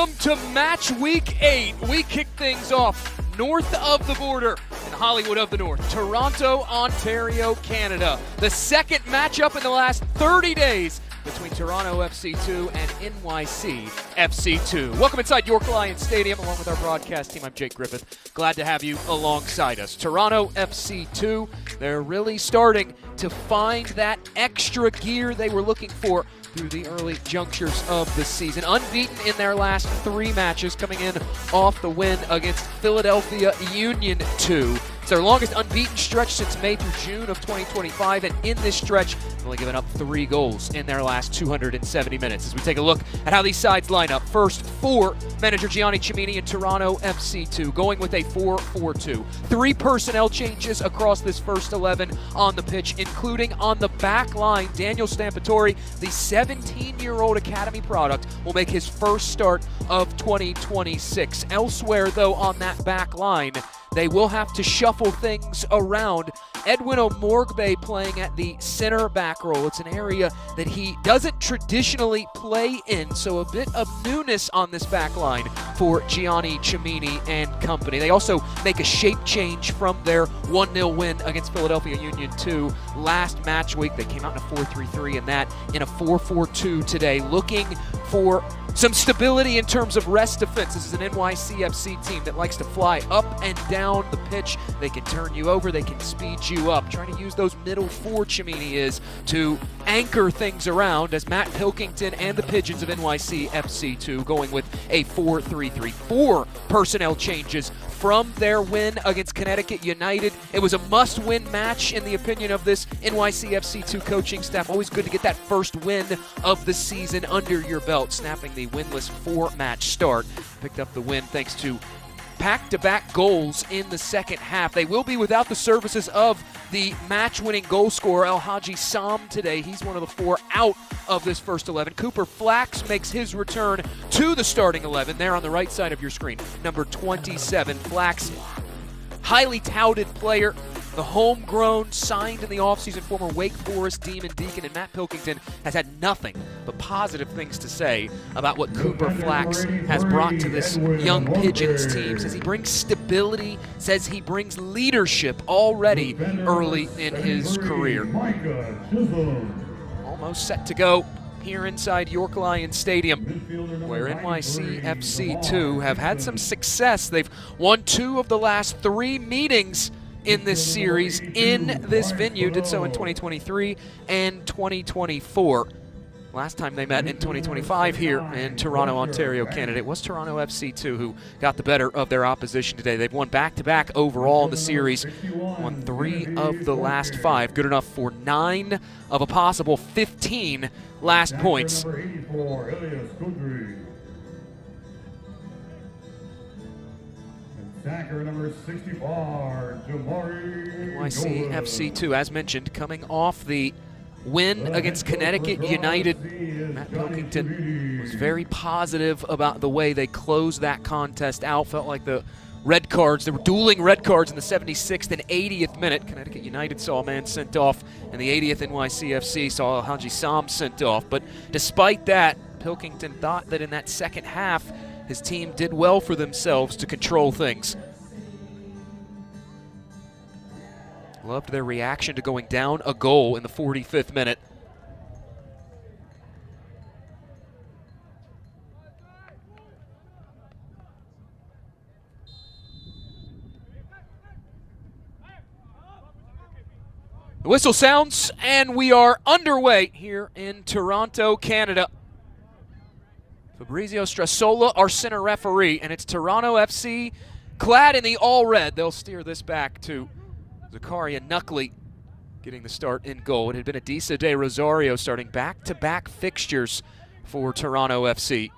Welcome to match week 8. We kick things off north of the border in Hollywood of the North, Toronto, Ontario, Canada. The second matchup in the last 30 days between Toronto FC2 and NYC FC2. Welcome inside York Lions Stadium along with our broadcast team. I'm Jake Griffith. Glad to have you alongside us. Toronto FC2, they're really starting to find that extra gear they were looking for through the early junctures of the season. Unbeaten in their last 3 matches, coming in off the win against Philadelphia Union 2. It's their longest unbeaten stretch since May through June of 2025, and in this stretch, they've only given up 3 goals in their last 270 minutes. As we take a look at how these sides line up, first for manager Gianni Cimini and Toronto FC2, going with a 4-4-2. 3 personnel changes across this first 11 on the pitch, including on the back line. Daniel Stampatori, the 17-year-old academy product, will make his first start of 2026. Elsewhere, though, on that back line, they will have to shuffle things around. Edwin Omorgbe playing at the center back role. It's an area that he doesn't traditionally play in, so a bit of newness on this back line for Gianni Cimini and company. They also make a shape change from their 1-0 win against Philadelphia Union 2 last match week. They came out in a 4-3-3 and that in a 4-4-2 today, looking for some stability in terms of rest defense. This is an NYCFC team that likes to fly up and down the pitch. They can turn you over, they can speed you up. Trying to use those middle 4 Cimini is to anchor things around, as Matt Pilkington and the Pigeons of NYCFC2 going with a 4-3-3. 4 personnel changes from their win against Connecticut United. It was a must-win match in the opinion of this NYCFC2 coaching staff. Always good to get that first win of the season under your belt, snapping the winless 4-match start. Picked up the win thanks to back-to-back goals in the second half. They will be without the services of the match-winning goal scorer Alhaji Sam today. He's one of the 4 out of this first 11. Cooper Flax makes his return to the starting 11 there on the right side of your screen. Number 27, Flax, highly touted player, the homegrown, signed in the offseason, former Wake Forest Demon Deacon, and Matt Pilkington has had nothing but positive things to say about what Cooper Flax has brought to this young Pigeons team. Says he brings stability, says he brings leadership already early in his career. Almost set to go here inside York Lions Stadium, where NYCFC2 have had some success. They've won 2 of the last 3 meetings in this series in this venue. Did so in 2023 and 2024. Last time they met in 2025 here in Toronto, Ontario, Canada. It was Toronto FC2 who got the better of their opposition today. They've won back-to-back overall in the series, won 3 of the last 5. Good enough for 9 of a possible 15 last points. Number 64, NYCFC2, as mentioned, coming off the win against Connecticut United. Matt Pilkington was very positive about the way they closed that contest out. Felt like the red cards, there were dueling red cards in the 76th and 80th minute. Connecticut United saw a man sent off, and the 80th NYCFC saw Alhaji Sam sent off. But despite that, Pilkington thought that in that second half, his team did well for themselves to control things. Loved their reaction to going down a goal in the 45th minute. The whistle sounds, and we are underway here in Toronto, Canada. Fabrizio Strassola, our center referee, and it's Toronto FC clad in the all-red. They'll steer this back to Zakaria Knuckley getting the start in goal. It had been Adisa de Rosario starting back-to-back fixtures for Toronto FC.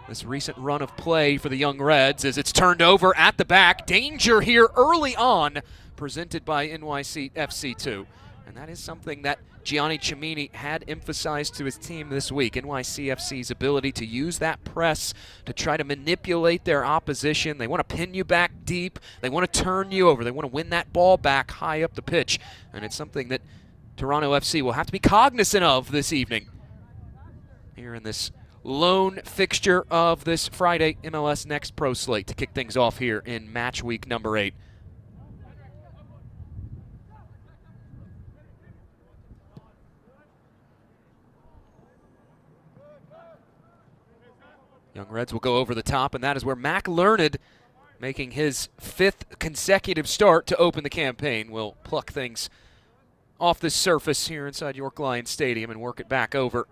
This recent run of play for the Young Reds as it's turned over at the back. Danger here early on, presented by NYCFC2. And that is something that Gianni Cimini had emphasized to his team this week. NYCFC's ability to use that press to try to manipulate their opposition. They want to pin you back deep. They want to turn you over. They want to win that ball back high up the pitch. And it's something that Toronto FC will have to be cognizant of this evening here in this lone fixture of this Friday MLS Next Pro slate to kick things off here in match week number 8. Young Reds will go over the top, and that is where Mac Learned, making his 5th consecutive start to open the campaign, will pluck things off the surface here inside York Lions Stadium and work it back over.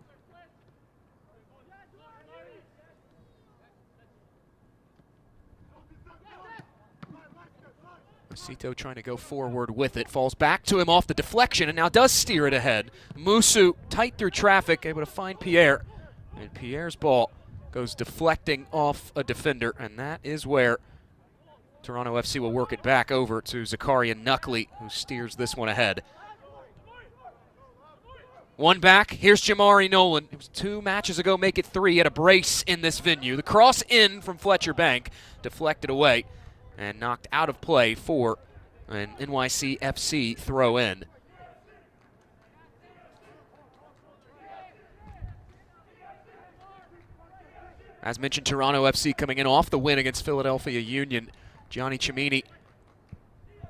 Cito trying to go forward with it, falls back to him off the deflection and now does steer it ahead. Musu tight through traffic, able to find Pierre, and Pierre's ball goes deflecting off a defender, and that is where Toronto FC will work it back over to Zakaria Nuckley, who steers this one ahead. One back, here's Jamari Nolan. It was 2 matches ago, make it 3 at a brace in this venue. The cross in from Fletcher Bank, deflected away and knocked out of play for an NYC FC throw in. As mentioned, Toronto FC coming in off the win against Philadelphia Union. Gianni Cimini,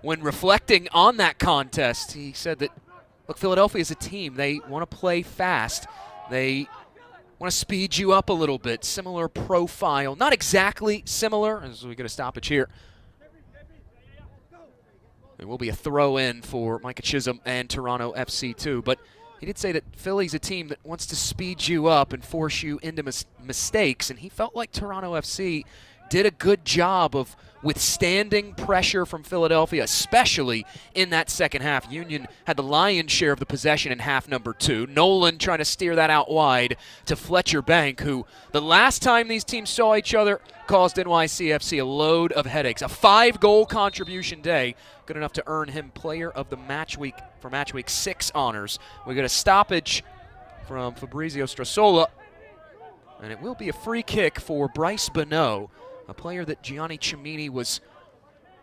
when reflecting on that contest, he said that, look, Philadelphia is a team. They want to play fast. They want to speed you up a little bit. Similar profile. Not exactly similar, as we get a stoppage here. It will be a throw in for Micah Chisholm and Toronto FC too, but he did say that Philly's a team that wants to speed you up and force you into mistakes, and he felt like Toronto FC did a good job of withstanding pressure from Philadelphia, especially in that second half. Union had the lion's share of the possession in half number 2. Nolan trying to steer that out wide to Fletcher Bank, who the last time these teams saw each other caused NYCFC a load of headaches. A 5-goal contribution day, good enough to earn him Player of the Match Week for Match Week 6 honors. We get a stoppage from Fabrizio Strassola, and it will be a free kick for Bryce Bonneau, a player that Gianni Cimini was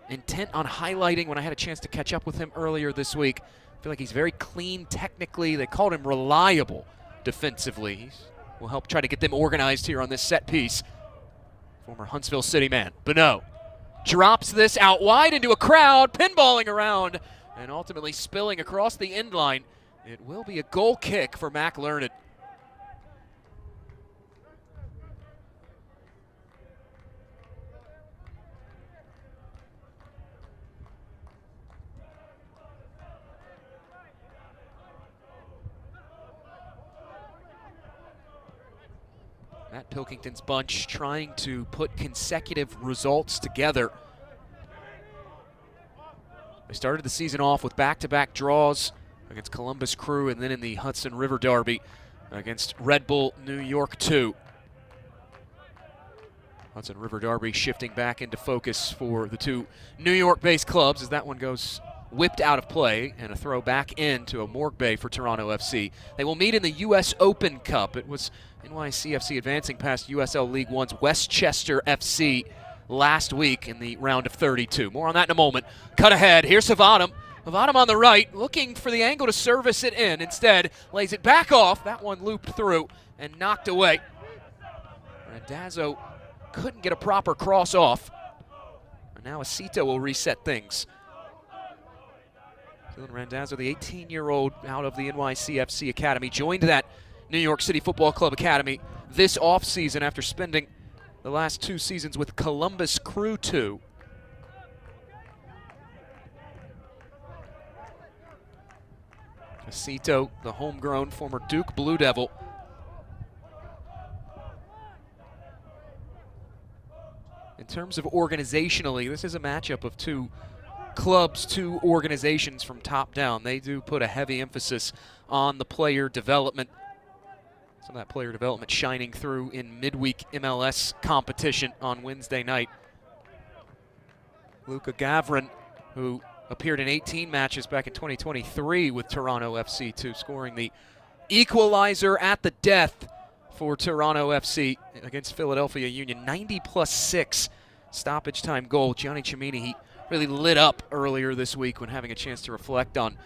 intent on highlighting when I had a chance to catch up with him earlier this week. I feel like he's very clean technically. They called him reliable defensively. He will help try to get them organized here on this set piece. Former Huntsville City man, Bonneau, drops this out wide into a crowd, pinballing around, and ultimately spilling across the end line. It will be a goal kick for Mac Learned. Matt Pilkington's bunch trying to put consecutive results together. They started the season off with back-to-back draws against Columbus Crew and then in the Hudson River Derby against Red Bull New York 2. Hudson River Derby shifting back into focus for the 2 New York-based clubs as that one goes whipped out of play and a throw back into a morgue bay for Toronto FC. They will meet in the U.S. Open Cup. It was NYCFC advancing past USL League One's Westchester FC last week in the round of 32. More on that in a moment. Cut ahead. Here's Havadam. Havadam on the right, looking for the angle to service it in. Instead, lays it back off. That one looped through and knocked away. Randazzo couldn't get a proper cross off. And now Acito will reset things. Dylan Randazzo, the 18-year-old out of the NYCFC Academy, joined that New York City Football Club Academy this offseason after spending the last 2 seasons with Columbus Crew 2. Acito, the homegrown former Duke Blue Devil. In terms of organizationally, this is a matchup of 2 clubs, 2 organizations from top down. They do put a heavy emphasis on the player development. Some of that player development shining through in midweek MLS competition on Wednesday night. Luka Gavrin, who appeared in 18 matches back in 2023 with Toronto FC, too, scoring the equalizer at the death for Toronto FC against Philadelphia Union. 90+6 stoppage time goal. Gianni Cimini, he really lit up earlier this week when having a chance to reflect on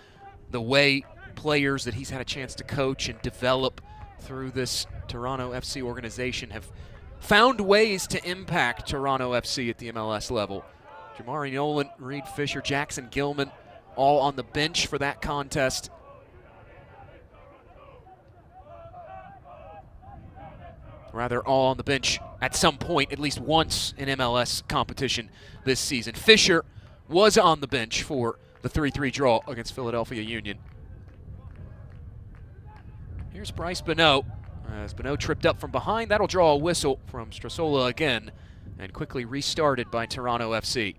the way players that he's had a chance to coach and develop through this Toronto FC organization have found ways to impact Toronto FC at the MLS level. Jamari Nolan, Reed Fisher, Jackson Gilman, all on the bench for that contest. Rather, all on the bench at some point, at least once in MLS competition this season. Fisher was on the bench for the 3-3 draw against Philadelphia Union. Here's Bryce Bonneau. As Bonneau tripped up from behind, that'll draw a whistle from Strassola again, and quickly restarted by Toronto FC.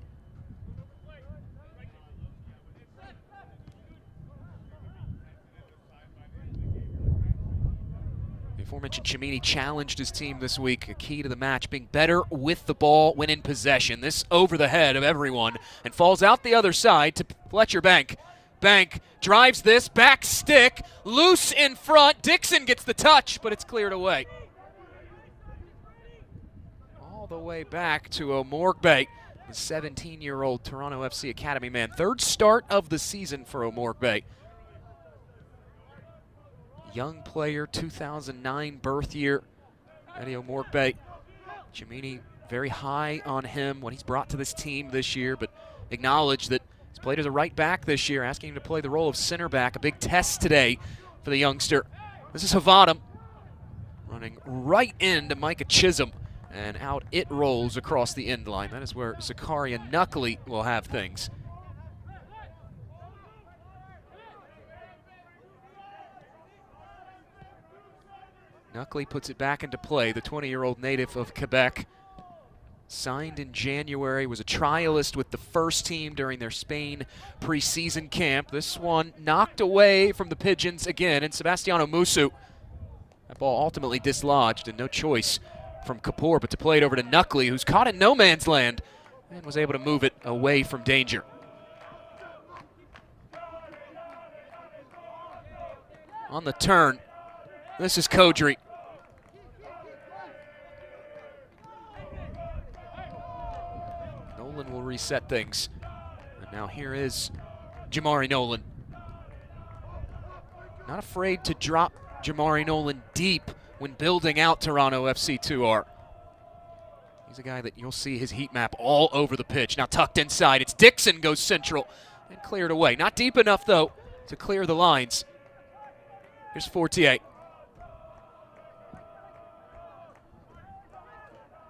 The aforementioned Cimini challenged his team this week. A key to the match being better with the ball when in possession. This over the head of everyone and falls out the other side to Fletcher Bank. Bank drives this, back stick, loose in front. Dixon gets the touch, but it's cleared away. All the way back to Omorgbe, the 17-year-old Toronto FC Academy man. Third start of the season for Omorgbe. Young player, 2009 birth year. Eddie Omorgbe. Cimini very high on him, what he's brought to this team this year, but acknowledged that he's played as a right back this year, asking him to play the role of center back. A big test today for the youngster. This is Havadam running right into Micah Chisholm, and out it rolls across the end line. That is where Zakaria Knuckley will have things. Knuckley puts it back into play. The 20-year-old native of Quebec, signed in January, was a trialist with the first team during their Spain preseason camp. This one knocked away from the Pigeons again, and Sebastiano Musu. That ball ultimately dislodged, and no choice from Kapoor but to play it over to Knuckley, who's caught in no man's land and was able to move it away from danger. On the turn, this is Kodri. Nolan will reset things. And now here is Jamari Nolan. Not afraid to drop Jamari Nolan deep when building out Toronto FC 2R. He's a guy that you'll see his heat map all over the pitch. Now tucked inside, it's Dixon goes central and cleared away. Not deep enough though to clear the lines. Here's Fortier.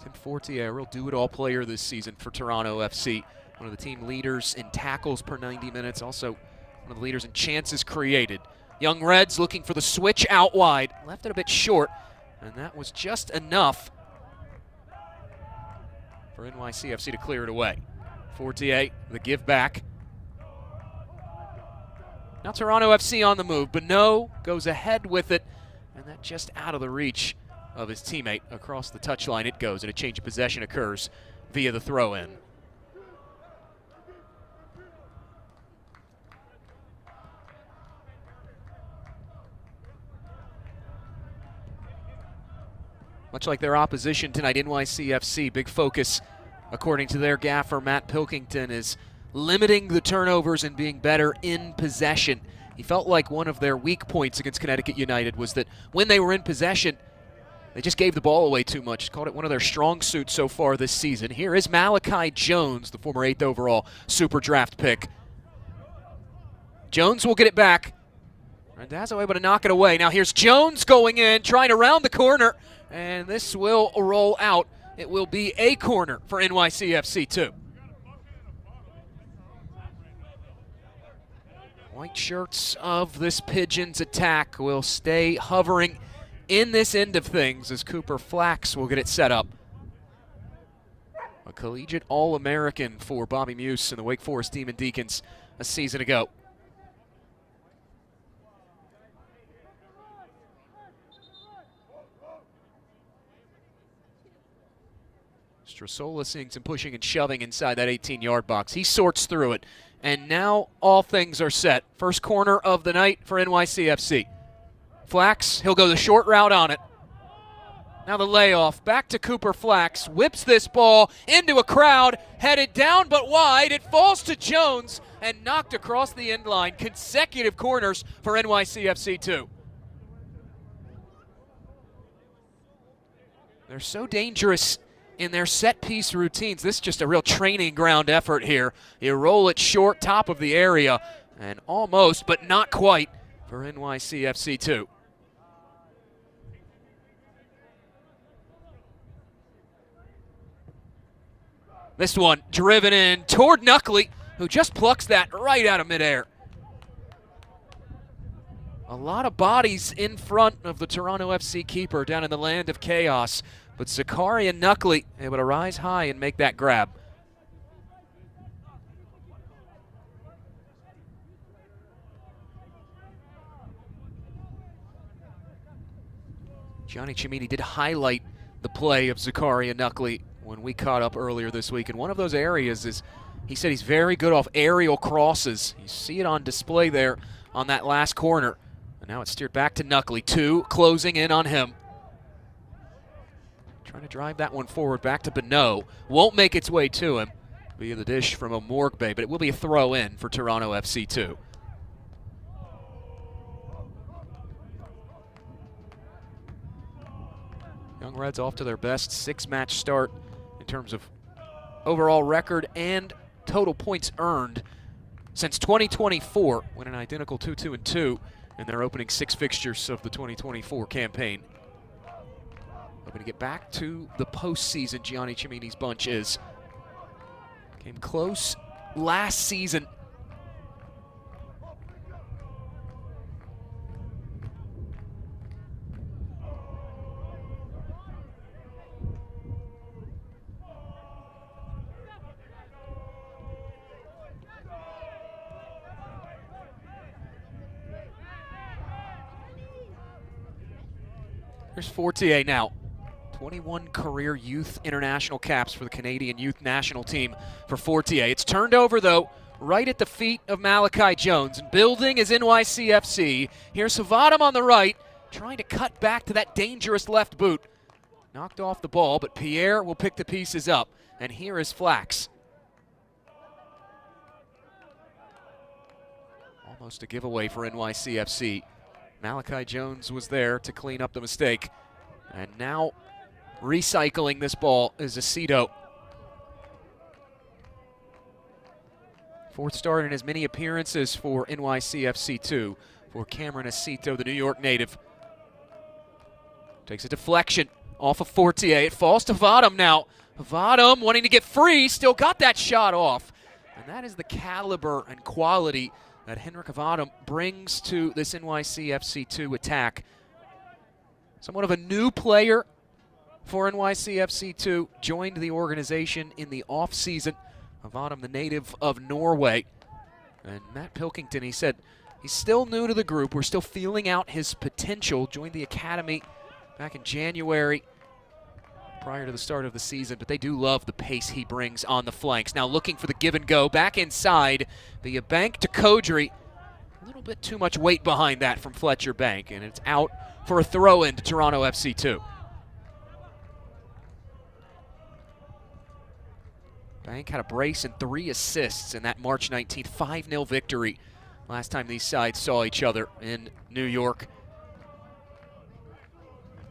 Tim Fortier, a real do-it-all player this season for Toronto FC. One of the team leaders in tackles per 90 minutes, also one of the leaders in chances created. Young Reds looking for the switch out wide. Left it a bit short, and that was just enough for NYCFC to clear it away. Fortier, the give back. Now Toronto FC on the move. Bonneau goes ahead with it, and that just out of the reach of his teammate. Across the touchline it goes, and a change of possession occurs via the throw-in. Much like their opposition tonight, NYCFC, big focus, according to their gaffer, Matt Pilkington, is limiting the turnovers and being better in possession. He felt like one of their weak points against Connecticut United was that when they were in possession, they just gave the ball away too much. He called it one of their strong suits so far this season. Here is Malachi Jones, the former 8th overall Super Draft pick. Jones will get it back. Randazzo able to knock it away. Now here's Jones going in, trying to round the corner, and this will roll out. It will be a corner for NYCFC 2. White shirts of this Pigeons attack will stay hovering in this end of things as Cooper Flax will get it set up. A collegiate All-American for Bobby Muse and the Wake Forest Demon Deacons a season ago. Strassola seeing some pushing and shoving inside that 18-yard box. He sorts through it, and now all things are set. First corner of the night for NYCFC. Flax, he'll go the short route on it. Now the layoff, back to Cooper Flax, whips this ball into a crowd, headed down but wide. It falls to Jones and knocked across the end line. Consecutive corners for NYCFC 2. They're so dangerous in their set-piece routines. This is just a real training ground effort here. You roll it short, top of the area, and almost, but not quite, for NYCFC 2. This one driven in toward Knuckley, who just plucks that right out of midair. A lot of bodies in front of the Toronto FC keeper down in the land of chaos, but Zakaria Knuckley able to rise high and make that grab. Johnny Cimini did highlight the play of Zakaria Knuckley when we caught up earlier this week, and one of those areas is, he said he's very good off aerial crosses. You see it on display there on that last corner. And now it's steered back to Knuckley. 2 closing in on him. Trying to drive that one forward back to Bonneau. Won't make its way to him via the dish from O'Morgbe, but it will be a throw in for Toronto FC 2. Young Reds off to their best 6-match start in terms of overall record and total points earned since 2024, when an identical 2-2-2 in their opening 6 fixtures of the 2024 campaign. Hoping to get back to the postseason, Gianni Cimini's bunch is. Came close last season. Here's Fortier now. 21 career youth international caps for the Canadian youth national team for Fortier. It's turned over, though, right at the feet of Malachi Jones. And building is NYCFC. Here's Havadam on the right, trying to cut back to that dangerous left boot. Knocked off the ball, but Pierre will pick the pieces up. And here is Flax. Almost a giveaway for NYCFC. Malachi Jones was there to clean up the mistake. And now recycling this ball is Aceto. 4th start in as many appearances for NYCFC 2 for Cameron Aceto, the New York native. Takes a deflection off of Fortier. It falls to Havadam now. Havadam wanting to get free, still got that shot off. And that is the caliber and quality that Henrik Havadam brings to this NYCFC 2 attack. Somewhat of a new player for NYCFC 2, joined the organization in the offseason. Havadam, the native of Norway. And Matt Pilkington, he said he's still new to the group. We're still feeling out his potential. Joined the academy back in January prior to the start of the season, but they do love the pace he brings on the flanks. Now looking for the give and go back inside via Bank to Kodri. A little bit too much weight behind that from Fletcher Bank, and it's out for a throw in to Toronto FC 2. Bank had a brace and 3 assists in that March 19th 5-0 victory last time these sides saw each other in New York.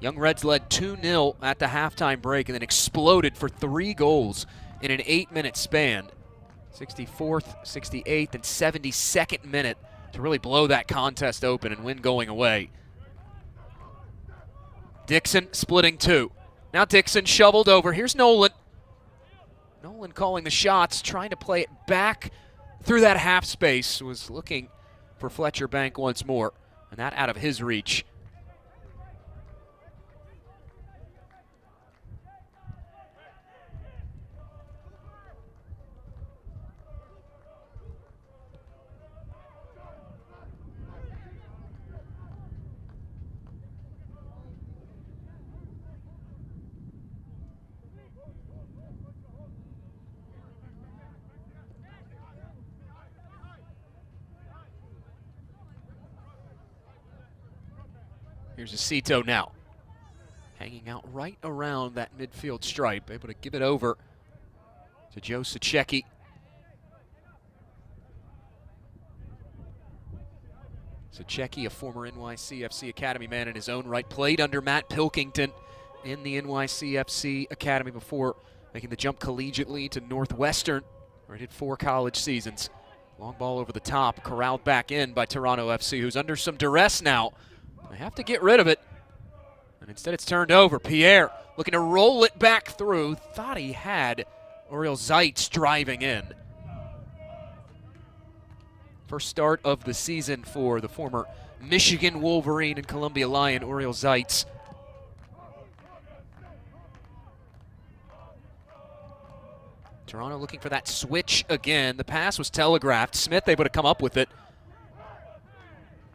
Young Reds led 2-0 at the halftime break and then exploded for 3 goals in an 8-minute span. 64th, 68th, and 72nd minute to really blow that contest open and win going away. Dixon splitting 2. Now Dixon shoveled over. Here's Nolan. Nolan calling the shots, trying to play it back through that half space. Was looking for Fletcher Bank once more, and that out of his reach. Here's Aceto now, hanging out right around that midfield stripe, able to give it over to Joe Sacecki. Sacecki, a former NYCFC Academy man in his own right, played under Matt Pilkington in the NYCFC Academy before making the jump collegiately to Northwestern, where he did 4 college seasons. Long ball over the top, corralled back in by Toronto FC, who's under some duress now. They have to get rid of it, and instead it's turned over. Pierre looking to roll it back through. Thought he had Oriel Zeitz driving in. First start of the season for the former Michigan Wolverine and Columbia Lion, Oriel Zeitz. Toronto looking for that switch again. The pass was telegraphed. Smith able to come up with it.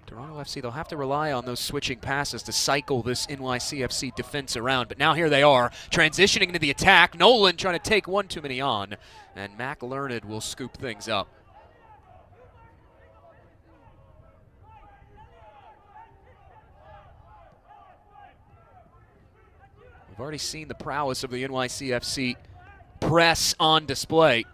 Toronto FC, they'll have to rely on those switching passes to cycle this NYCFC defense around. But now here they are, transitioning into the attack. Nolan trying to take one too many on, and Mac Learned will scoop things up. We've already seen the prowess of the NYCFC press on display.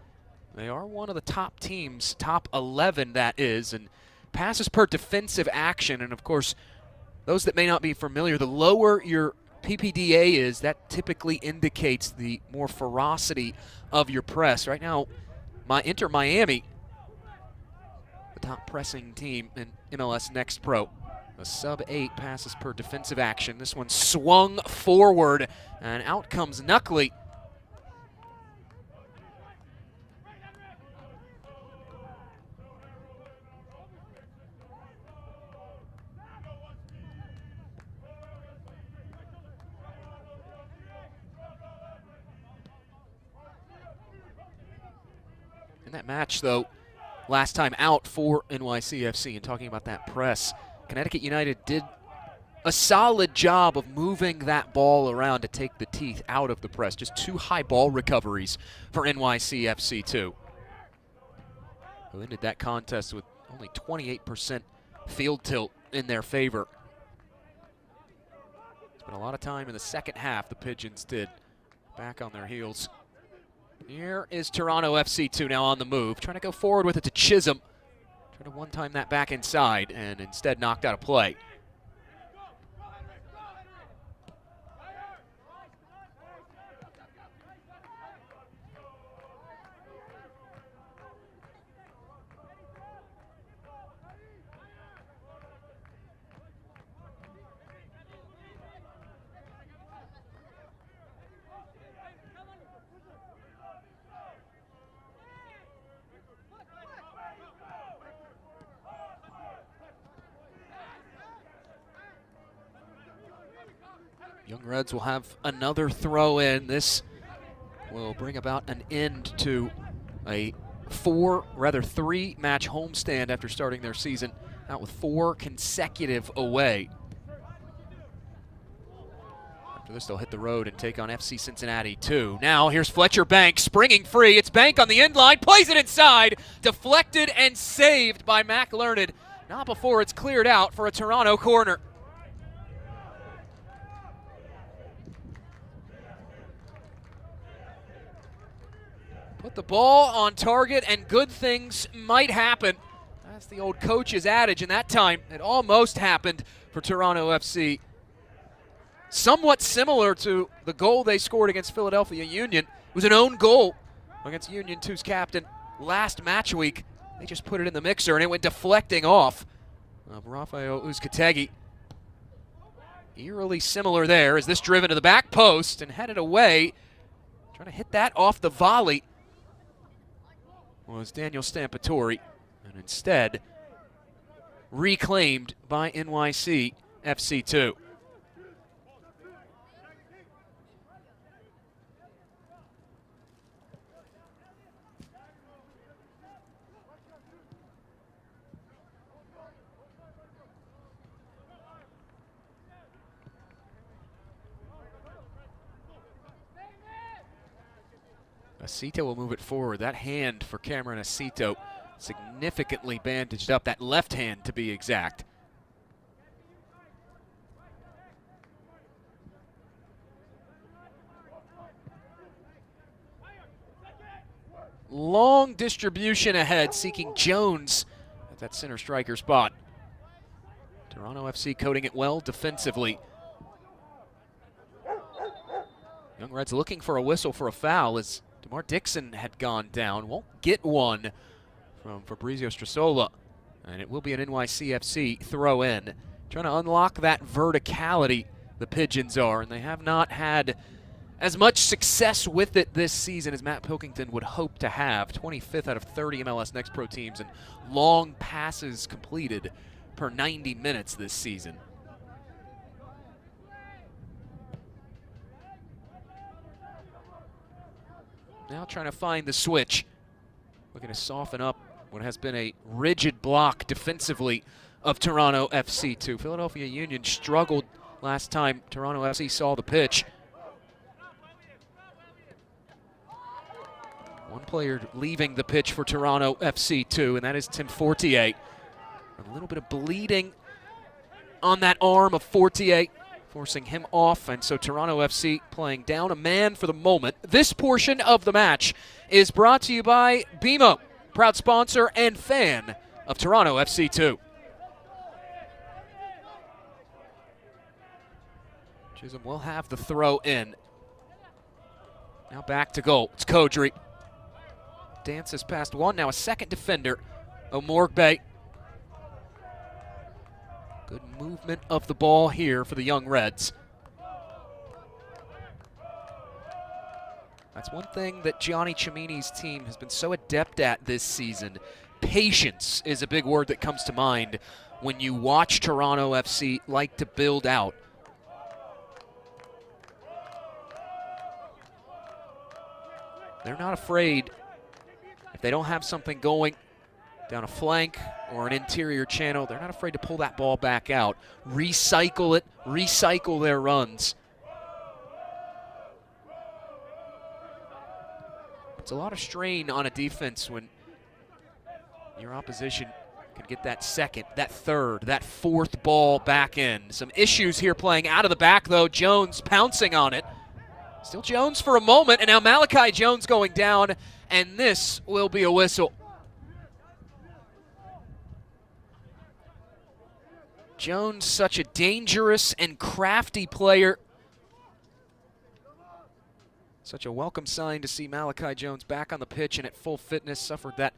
They are one of the top teams, top 11 that is, and passes per defensive action. And of course, those that may not be familiar, the lower your PPDA is, that typically indicates the more ferocity of your press. Right now, Inter Miami, the top pressing team in MLS Next Pro. A sub-8 passes per defensive action. This one swung forward, and out comes Knuckley. In that match, though, last time out for NYCFC, and talking about that press, Connecticut United did a solid job of moving that ball around to take the teeth out of the press. Just 2 high ball recoveries for NYCFC, too. Who ended that contest with only 28% field tilt in their favor. Spent a lot of time in the second half, the Pigeons did, back on their heels. Here is Toronto FC 2 now on the move, trying to go forward with it to Chisholm. Trying to one-time that back inside, and instead knocked out of play. Young Reds will have another throw in. This will bring about an end to a 3-match homestand after starting their season out with 4 consecutive away. After this, they'll hit the road and take on FC Cincinnati 2. Now here's Fletcher Bank springing free. It's Bank on the end line, plays it inside, deflected and saved by Mac Learned. Not before it's cleared out for a Toronto corner. Put the ball on target and good things might happen. That's the old coach's adage, and that time it almost happened for Toronto FC. Somewhat similar to the goal they scored against Philadelphia Union. It was an own goal against Union 2's captain last match week. They just put it in the mixer and it went deflecting off of Rafael Uzcategui. Eerily similar there as this driven to the back post and headed away. Trying to hit that off the volley was Daniel Stampatori, and instead reclaimed by NYC FC2. Acito will move it forward. That hand for Cameron Acito significantly bandaged up, that left hand to be exact. Long distribution ahead, seeking Jones at that center striker spot. Toronto FC coding it well defensively. Reds looking for a whistle for a foul as DeMar Dixon had gone down. Won't get one from Fabrizio Strasola. And it will be an NYCFC throw in. Trying to unlock that verticality, the Pigeons are, and they have not had as much success with it this season as Matt Pilkington would hope to have. 25th out of 30 MLS Next Pro teams and long passes completed per 90 minutes this season. Now trying to find the switch. Looking to soften up what has been a rigid block defensively of Toronto FC too. Philadelphia Union struggled last time Toronto FC saw the pitch. One player leaving the pitch for Toronto FC too, and that is Tim Fortier. A little bit of bleeding on that arm of Fortier, forcing him off, and so Toronto FC playing down a man for the moment. This portion of the match is brought to you by BMO, proud sponsor and fan of Toronto FC 2. Chisholm will have the throw in. Now back to goal. It's Kodri. Dances past one, now a second defender, Omorgbe. Good movement of the ball here for the Young Reds. That's one thing that Gianni Cimini's team has been so adept at this season. Patience is a big word that comes to mind when you watch Toronto FC like to build out. They're not afraid, if they don't have something going down a flank or an interior channel, they're not afraid to pull that ball back out, recycle it, recycle their runs. It's a lot of strain on a defense when your opposition can get that second, that third, that fourth ball back in. Some issues here playing out of the back, though. Jones pouncing on it. Still Jones for a moment, and now Malachi Jones going down, and this will be a whistle. Jones, such a dangerous and crafty player. Such a welcome sign to see Malachi Jones back on the pitch and at full fitness. Suffered that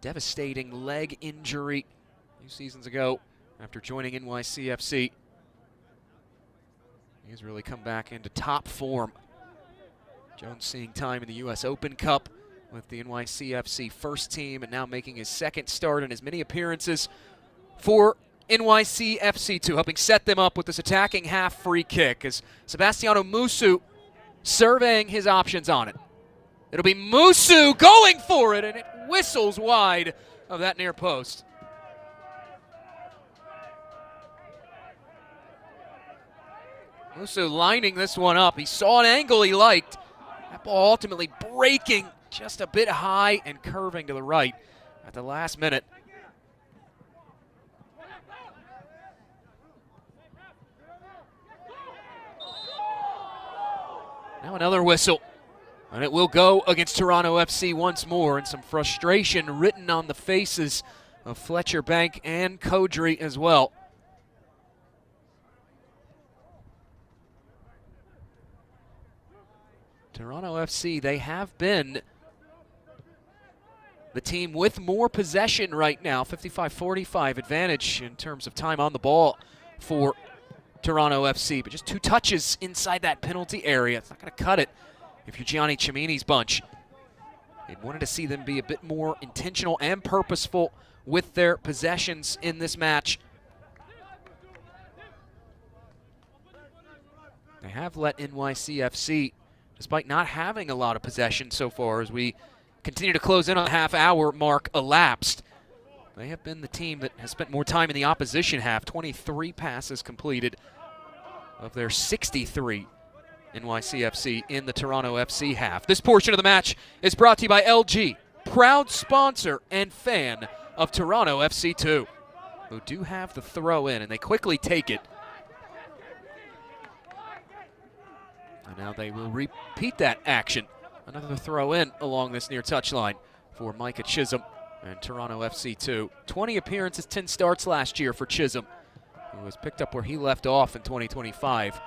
devastating leg injury a few seasons ago after joining NYCFC. He's really come back into top form. Jones seeing time in the U.S. Open Cup with the NYCFC first team and now making his second start in as many appearances for NYCFC 2, helping set them up with this attacking half free kick as Sebastiano Musu surveying his options on it. It'll be Musu going for it, and it whistles wide of that near post. Musu lining this one up. He saw an angle he liked. That ball ultimately breaking just a bit high and curving to the right at the last minute. Now another whistle, and it will go against Toronto FC once more, and some frustration written on the faces of Fletcher Bank and Kodri as well. Toronto FC, they have been the team with more possession right now, 55-45 advantage in terms of time on the ball for Toronto FC, but just 2 touches inside that penalty area. It's not going to cut it if you're Gianni Cimini's bunch. They wanted to see them be a bit more intentional and purposeful with their possessions in this match. They have let NYCFC, despite not having a lot of possession so far, as we continue to close in on the half-hour mark elapsed. They have been the team that has spent more time in the opposition half, 23 passes completed of their 63 NYCFC in the Toronto FC half. This portion of the match is brought to you by LG, proud sponsor and fan of Toronto FC 2, who do have the throw in, and they quickly take it. And now they will repeat that action. Another throw in along this near touchline for Micah Chisholm and Toronto FC 2. 20 appearances, 10 starts last year for Chisholm, who was picked up where he left off in 2025.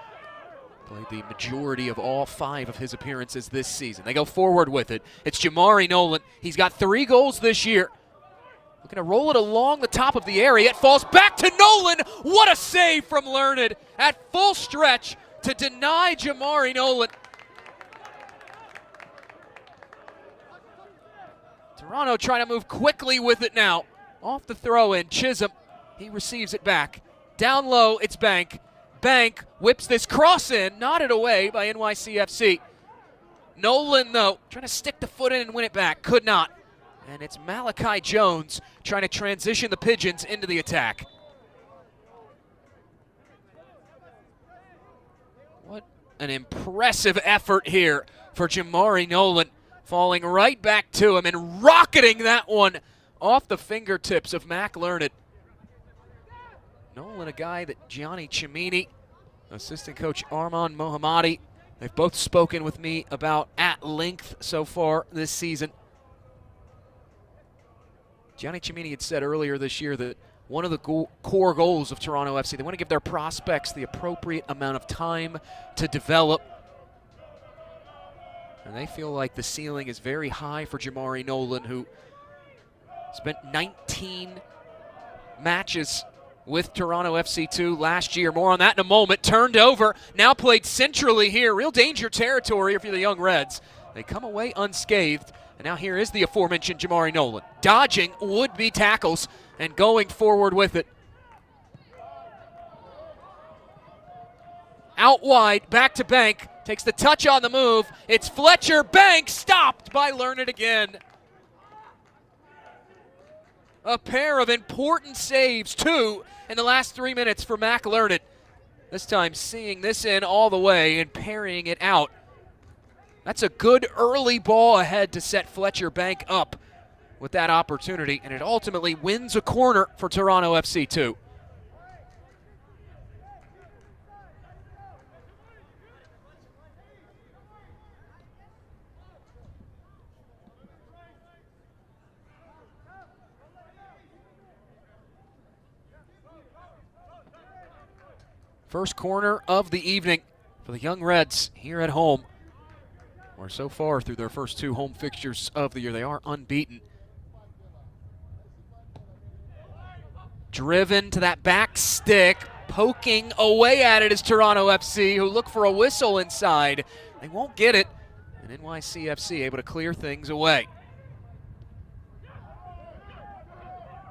Played the majority of all 5 of his appearances this season. They go forward with it. It's Jamari Nolan. He's got 3 goals this year. Looking to roll it along the top of the area. It falls back to Nolan. What a save from Learned at full stretch to deny Jamari Nolan. Toronto trying to move quickly with it now. Off the throw-in, Chisholm. He receives it back. Down low, it's Bank. Bank whips this cross in, nodded away by NYCFC. Nolan, though, trying to stick the foot in and win it back. Could not. And it's Malachi Jones trying to transition the Pigeons into the attack. What an impressive effort here for Jamari Nolan. Falling right back to him and rocketing that one off the fingertips of Mac Learned. Nolan, a guy that Gianni Cimini, assistant coach Armand Mohammadi, they've both spoken with me about at length so far this season. Gianni Cimini had said earlier this year that one of the core goals of Toronto FC, they want to give their prospects the appropriate amount of time to develop. And they feel like the ceiling is very high for Jamari Nolan, who spent 19 matches with Toronto FC2 last year. More on that in a moment. Turned over, now played centrally here. Real danger territory if you're the Young Reds. They come away unscathed. And now here is the aforementioned Jamari Nolan. Dodging would-be tackles and going forward with it. Out wide, back to Bank. Takes the touch on the move. It's Fletcher. Bank stopped by Learned again. A pair of important saves, 2 in the last 3 minutes for Mac Learned. This time seeing this in all the way and parrying it out. That's a good early ball ahead to set Fletcher Bank up with that opportunity, and it ultimately wins a corner for Toronto FC2. First corner of the evening for the Young Reds here at home, where so far through their first 2 home fixtures of the year, they are unbeaten. Driven to that back stick, poking away at it is Toronto FC, who look for a whistle inside. They won't get it, and NYCFC able to clear things away.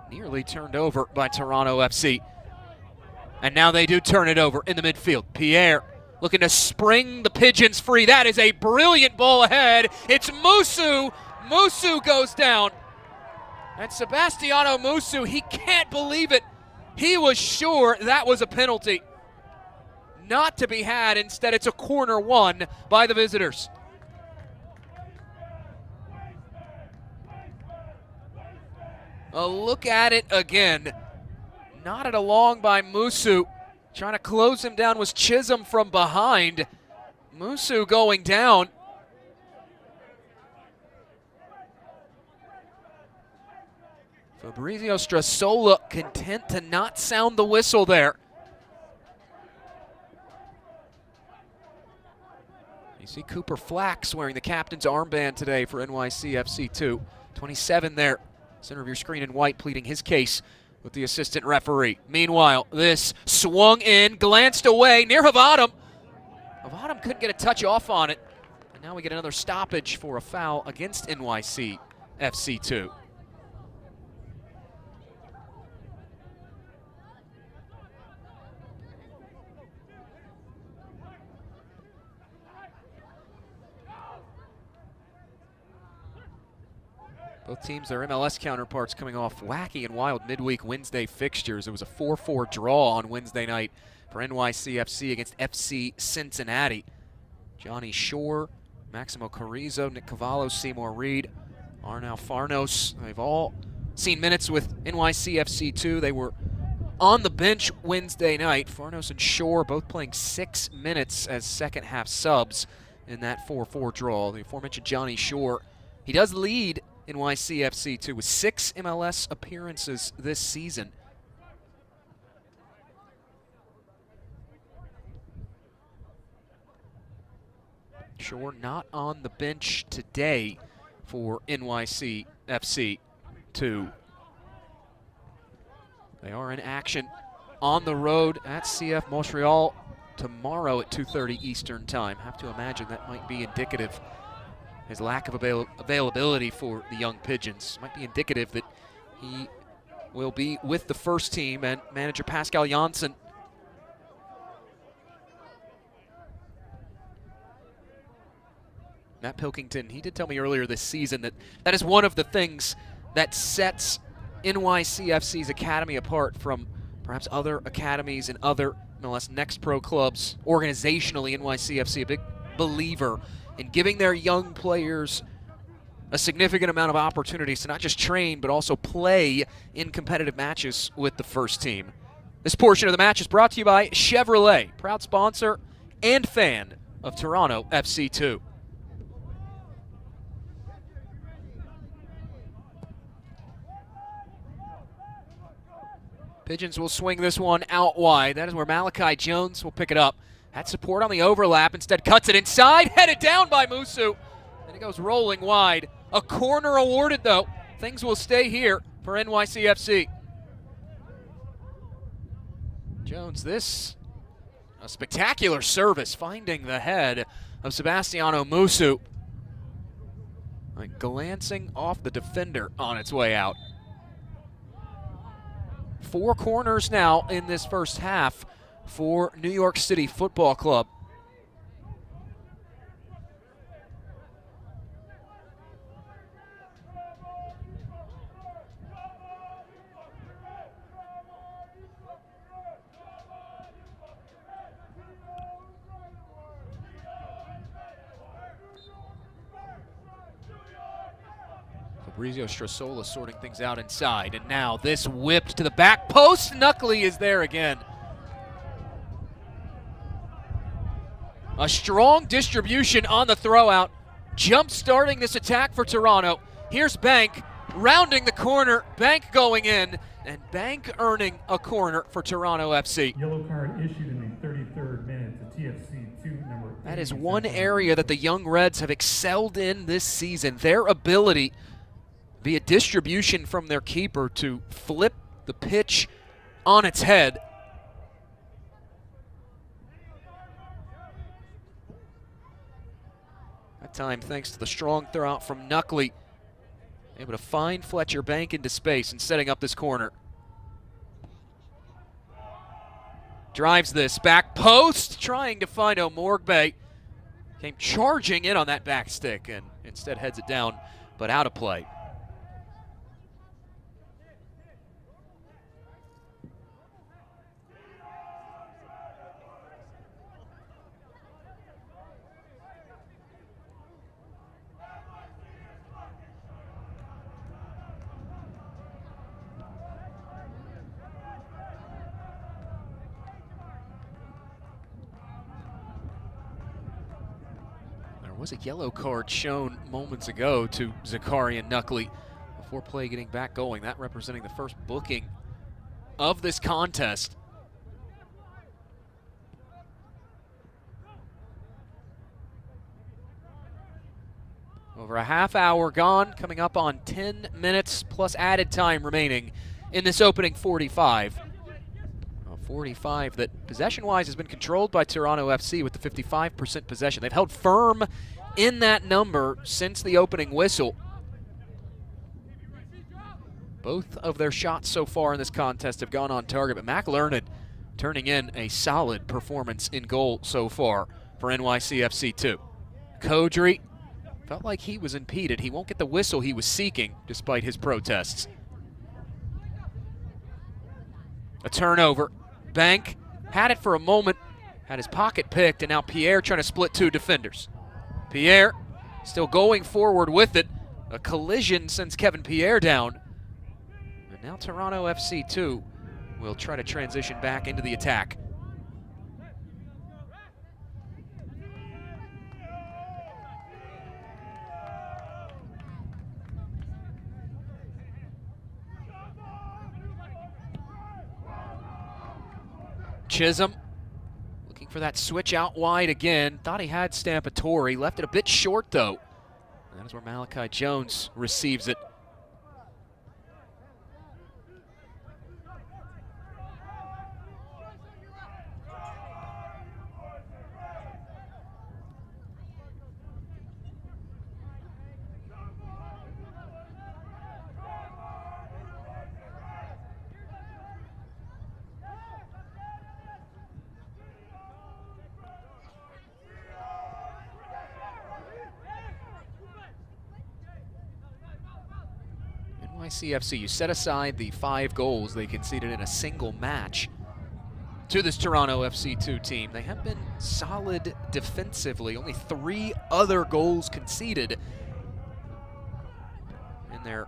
Nearly turned over by Toronto FC. And now they do turn it over in the midfield. Pierre looking to spring the Pigeons free. That is a brilliant ball ahead. It's Musu. Musu goes down. And Sebastiano Musu, he can't believe it. He was sure that was a penalty. Not to be had. Instead, it's a corner won by the visitors. A look at it again. Knotted along by Musu. Trying to close him down was Chisholm from behind. Musu going down. Fabrizio Strassola content to not sound the whistle there. You see Cooper Flax wearing the captain's armband today for NYCFC2. 27 there. Center of your screen in white, pleading his case with the assistant referee. Meanwhile, this swung in, glanced away near Havadam. Havadam couldn't get a touch off on it. And now we get another stoppage for a foul against NYC FC2. Both teams, their MLS counterparts, coming off wacky and wild midweek Wednesday fixtures. It was a 4-4 draw on Wednesday night for NYCFC against FC Cincinnati. Johnny Shore, Maximo Carrizo, Nick Cavallo, Seymour Reed, Arnau Farnos. They've all seen minutes with NYCFC2. They were on the bench Wednesday night. Farnos and Shore both playing 6 minutes as second half subs in that 4-4 draw. The aforementioned Johnny Shore, he does lead NYCFC2 with 6 MLS appearances this season. Shore not on the bench today for NYC FC 2. They are in action on the road at CF Montreal tomorrow at 2:30 Eastern Time. Have to imagine that might be indicative. His lack of availability for the young Pigeons might be indicative that he will be with the first team, and manager Pascal Janssen Matt Pilkington, he did tell me earlier this season that that is one of the things that sets NYCFC's academy apart from perhaps other academies and other MLS Next Pro clubs. Organizationally, NYCFC, a big believer in giving their young players a significant amount of opportunities to not just train, but also play in competitive matches with the first team. This portion of the match is brought to you by Chevrolet, proud sponsor and fan of Toronto FC 2. Pigeons will swing this one out wide. That is where Malachi Jones will pick it up. Had support on the overlap, instead cuts it inside, headed down by Musu. And it goes rolling wide. A corner awarded though. Things will stay here for NYCFC. Jones, this a spectacular service, finding the head of Sebastiano Musu. Like glancing off the defender on its way out. 4 corners now in this first half for New York City Football Club. Fabrizio Strassola sorting things out inside, and now this whipped to the back post. Knuckley is there again. A strong distribution on the throw out, jump starting this attack for Toronto. Here's Bank rounding the corner, Bank going in, and Bank earning a corner for Toronto FC. Yellow card issued in the 33rd minute to TFC 2 number 8. That is one area that the Young Reds have excelled in this season, their ability via distribution from their keeper to flip the pitch on its head. That time, thanks to the strong throw out from Knuckley, able to find Fletcher Bank into space and setting up this corner. Drives this back post, trying to find Omorgbe. Came charging in on that back stick and instead heads it down, but out of play. Was a yellow card shown moments ago to Zakarian Knuckley before play getting back going. That representing the first booking of this contest. Over a half hour gone, coming up on 10 minutes plus added time remaining in this opening 45. 45 that possession-wise has been controlled by Toronto FC with the 55% possession. They've held firm in that number since the opening whistle. Both of their shots so far in this contest have gone on target, but McLearned turning in a solid performance in goal so far for NYCFC 2. Kodri felt like he was impeded. He won't get the whistle he was seeking despite his protests. A turnover. Bank had it for a moment, had his pocket picked, and now Pierre trying to split 2 defenders. Pierre still going forward with it. A collision sends Kevin Pierre down. And now Toronto FC 2 will try to transition back into the attack. Chisholm looking for that switch out wide again. Thought he had Stampatori. Left it a bit short, though. And that is where Malachi Jones receives it. NYCFC, you set aside the 5 goals they conceded in a single match to this Toronto FC2 team. They have been solid defensively. Only 3 other goals conceded in their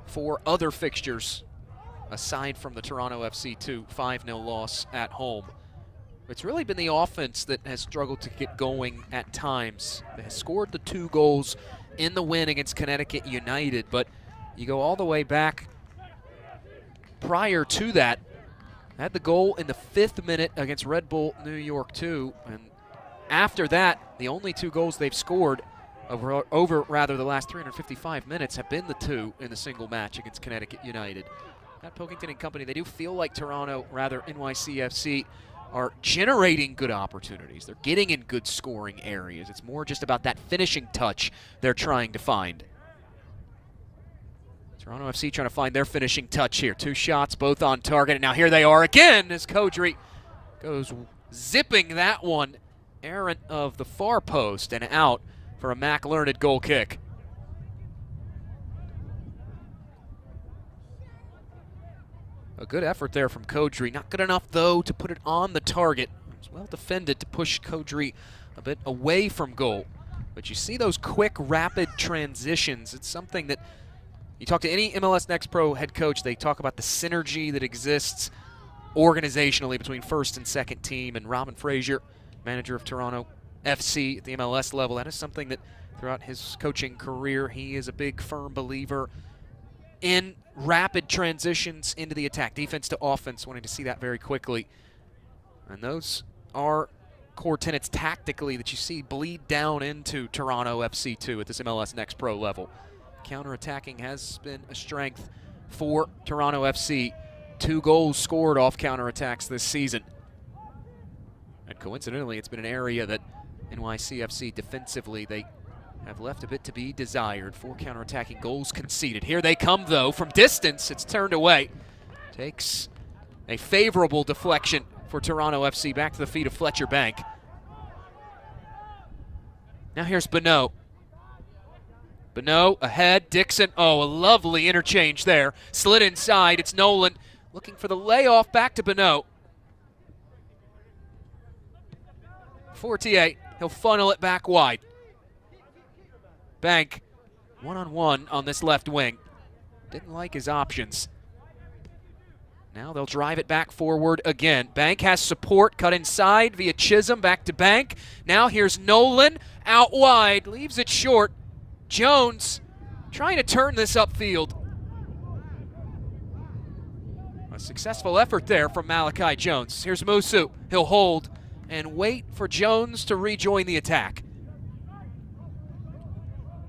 4 other fixtures, aside from the Toronto FC2 5-0 loss at home. It's really been the offense that has struggled to get going at times. They have scored the 2 goals in the win against Connecticut United, but you go all the way back prior to that, had the goal in the 5th minute against Red Bull New York 2, and after that, the only 2 goals they've scored over the last 355 minutes have been the 2 in the single match against Connecticut United. At Pilkington and company, they do feel like NYCFC are generating good opportunities. They're getting in good scoring areas. It's more just about that finishing touch they're trying to find. Toronto FC trying to find their finishing touch here. 2 shots, both on target, and now here they are again as Kodri goes zipping that one errant of the far post and out for a Mac Learned goal kick. A good effort there from Kodri. Not good enough, though, to put it on the target. It was well defended to push Kodri a bit away from goal. But you see those quick, rapid transitions. It's something that you talk to any MLS Next Pro head coach, they talk about the synergy that exists organizationally between first and second team. And Robin Frazier, manager of Toronto FC at the MLS level, that is something that throughout his coaching career, he is a big, firm believer in rapid transitions into the attack, defense to offense, wanting to see that very quickly. And those are core tenets tactically that you see bleed down into Toronto FC2 at this MLS Next Pro level. Counterattacking has been a strength for Toronto FC. 2 goals scored off counterattacks this season. And coincidentally, it's been an area that NYCFC defensively, they have left a bit to be desired. 4 counterattacking goals conceded. Here they come, though, from distance. It's turned away. Takes a favorable deflection for Toronto FC back to the feet of Fletcher Bank. Now here's Bonneau. Bonneau ahead, Dixon. Oh, a lovely interchange there. Slid inside. It's Nolan looking for the layoff back to Bonneau. Fortier, he'll funnel it back wide. Bank, one-on-one on this left wing. Didn't like his options. Now they'll drive it back forward again. Bank has support, cut inside via Chisholm, back to Bank. Now here's Nolan, out wide, leaves it short. Jones trying to turn this upfield. A successful effort there from Malachi Jones. Here's Musu, he'll hold and wait for Jones to rejoin the attack.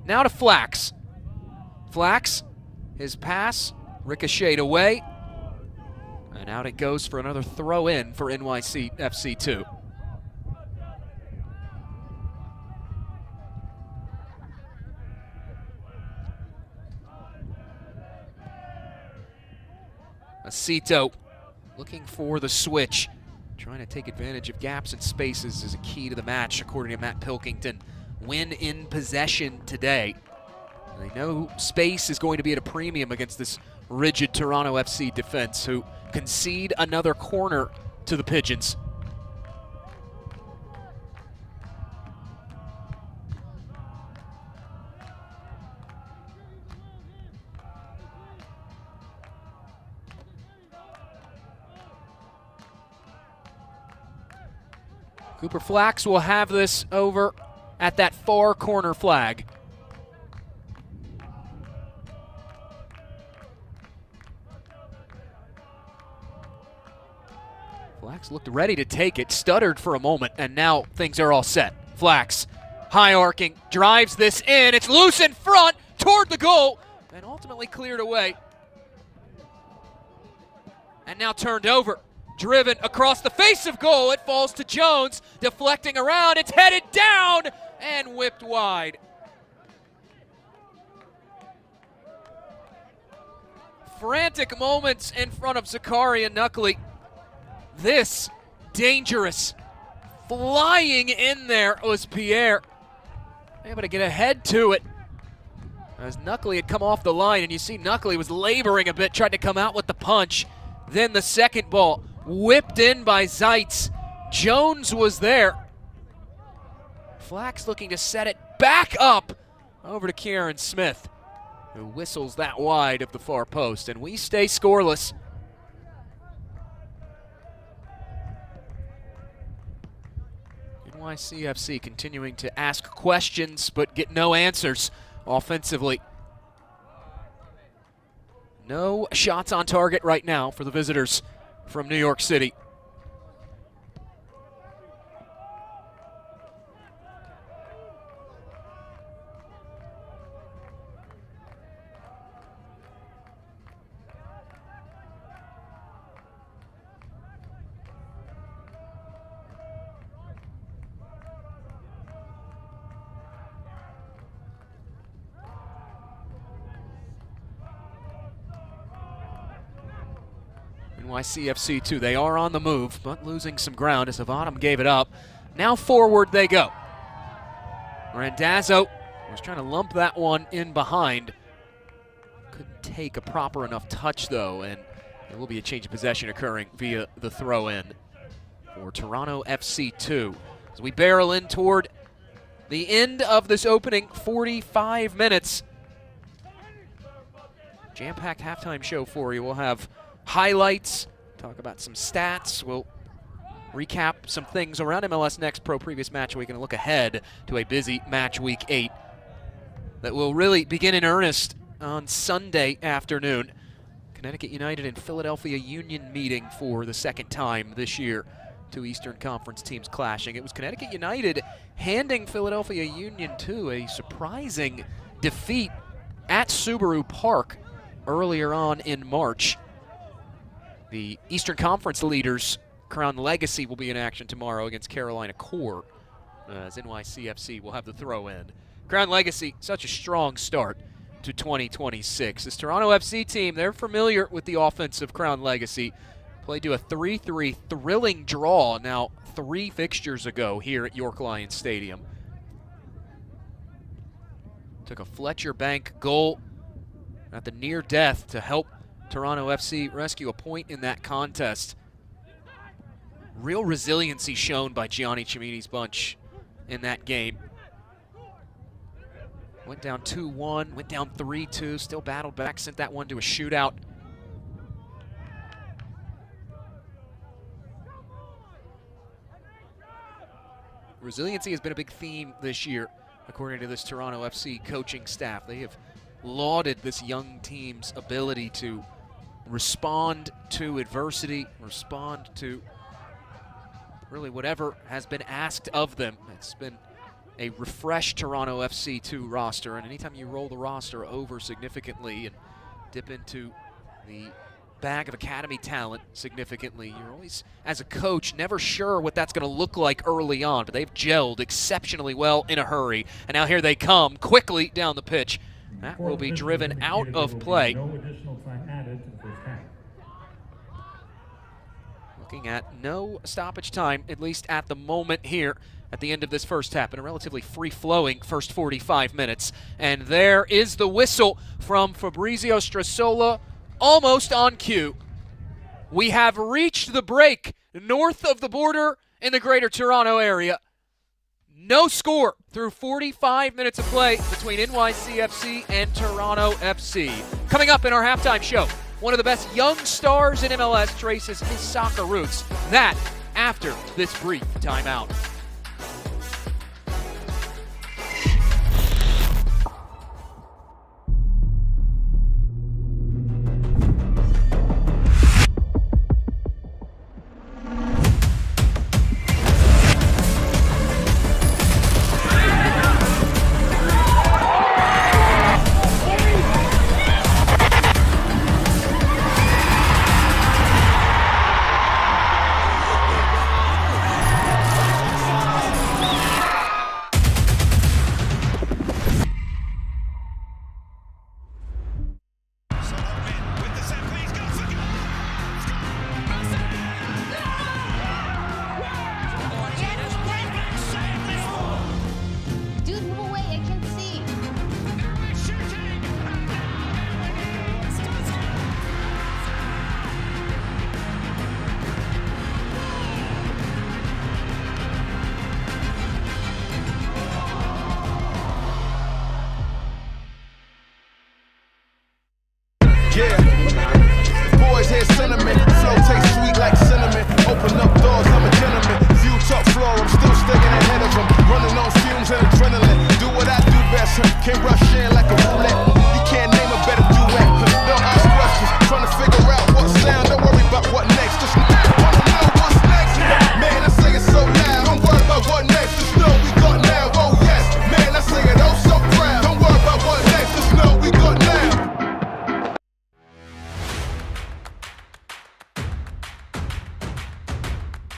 Now to Flax. Flax, his pass ricocheted away. And out it goes for another throw in for NYCFC2. Acito looking for the switch. Trying to take advantage of gaps and spaces is a key to the match, according to Matt Pilkington. Win in possession today. They know space is going to be at a premium against this rigid Toronto FC defense, who concede another corner to the Pigeons. Cooper Flax will have this over at that far corner flag. Flax looked ready to take it, stuttered for a moment, and now things are all set. Flax, high arcing, drives this in. It's loose in front toward the goal, and ultimately cleared away. And now turned over, driven across the face of goal. It falls to Jones, deflecting around. It's headed down and whipped wide. Frantic moments in front of Zakaria Knuckley. This dangerous, flying in there was Pierre. Able to get ahead to it as Knuckley had come off the line, and you see Knuckley was laboring a bit, tried to come out with the punch. Then the second ball whipped in by Zeitz. Jones was there. Flax looking to set it back up over to Kieran Smith, who whistles that wide of the far post, and we stay scoreless. NYCFC continuing to ask questions but get no answers offensively. No shots on target right now for the visitors from New York City. NYCFC too, they are on the move, but losing some ground as Avadam gave it up. Now forward they go. Randazzo was trying to lump that one in behind. Couldn't take a proper enough touch though, and there will be a change of possession occurring via the throw-in for Toronto FC 2. As we barrel in toward the end of this opening 45 minutes. Jam-packed halftime show for you. We'll have highlights, talk about some stats. We'll recap some things around MLS Next Pro previous match week and look ahead to a busy match week 8 that will really begin in earnest on Sunday afternoon. Connecticut United and Philadelphia Union meeting for the second time this year. Two Eastern Conference teams clashing. It was Connecticut United handing Philadelphia Union to a surprising defeat at Subaru Park earlier on in March. The Eastern Conference leaders, Crown Legacy, will be in action tomorrow against Carolina Core, as NYCFC will have the throw-in. Crown Legacy, such a strong start to 2026. This Toronto FC team, they're familiar with the offense of Crown Legacy. Played to a 3-3 thrilling draw now 3 fixtures ago here at York Lions Stadium. Took a Fletcher Bank goal at the near death to help Toronto FC rescue a point in that contest. Real resiliency shown by Gianni Cimini's bunch in that game. Went down 2-1, went down 3-2, still battled back, sent that one to a shootout. Resiliency has been a big theme this year, according to this Toronto FC coaching staff. They have lauded this young team's ability to respond to adversity, respond to really whatever has been asked of them. It's been a refreshed Toronto FC 2 roster, and anytime you roll the roster over significantly and dip into the bag of academy talent significantly, you're always, as a coach, never sure what that's going to look like early on, but they've gelled exceptionally well in a hurry, and now here they come quickly down the pitch. That will be driven out of play. No additional time added to the first half. Looking at no stoppage time, at least at the moment here at the end of this first half, in a relatively free-flowing first 45 minutes. And there is the whistle from Fabrizio Strassola, almost on cue. We have reached the break north of the border in the Greater Toronto area. No score through 45 minutes of play between NYCFC and Toronto FC. Coming up in our halftime show, one of the best young stars in MLS traces his soccer roots. That after this brief timeout.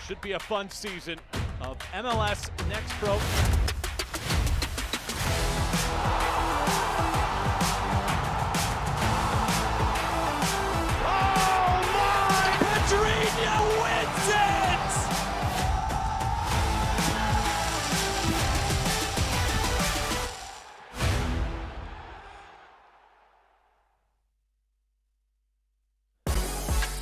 Should be a fun season of MLS Next Pro.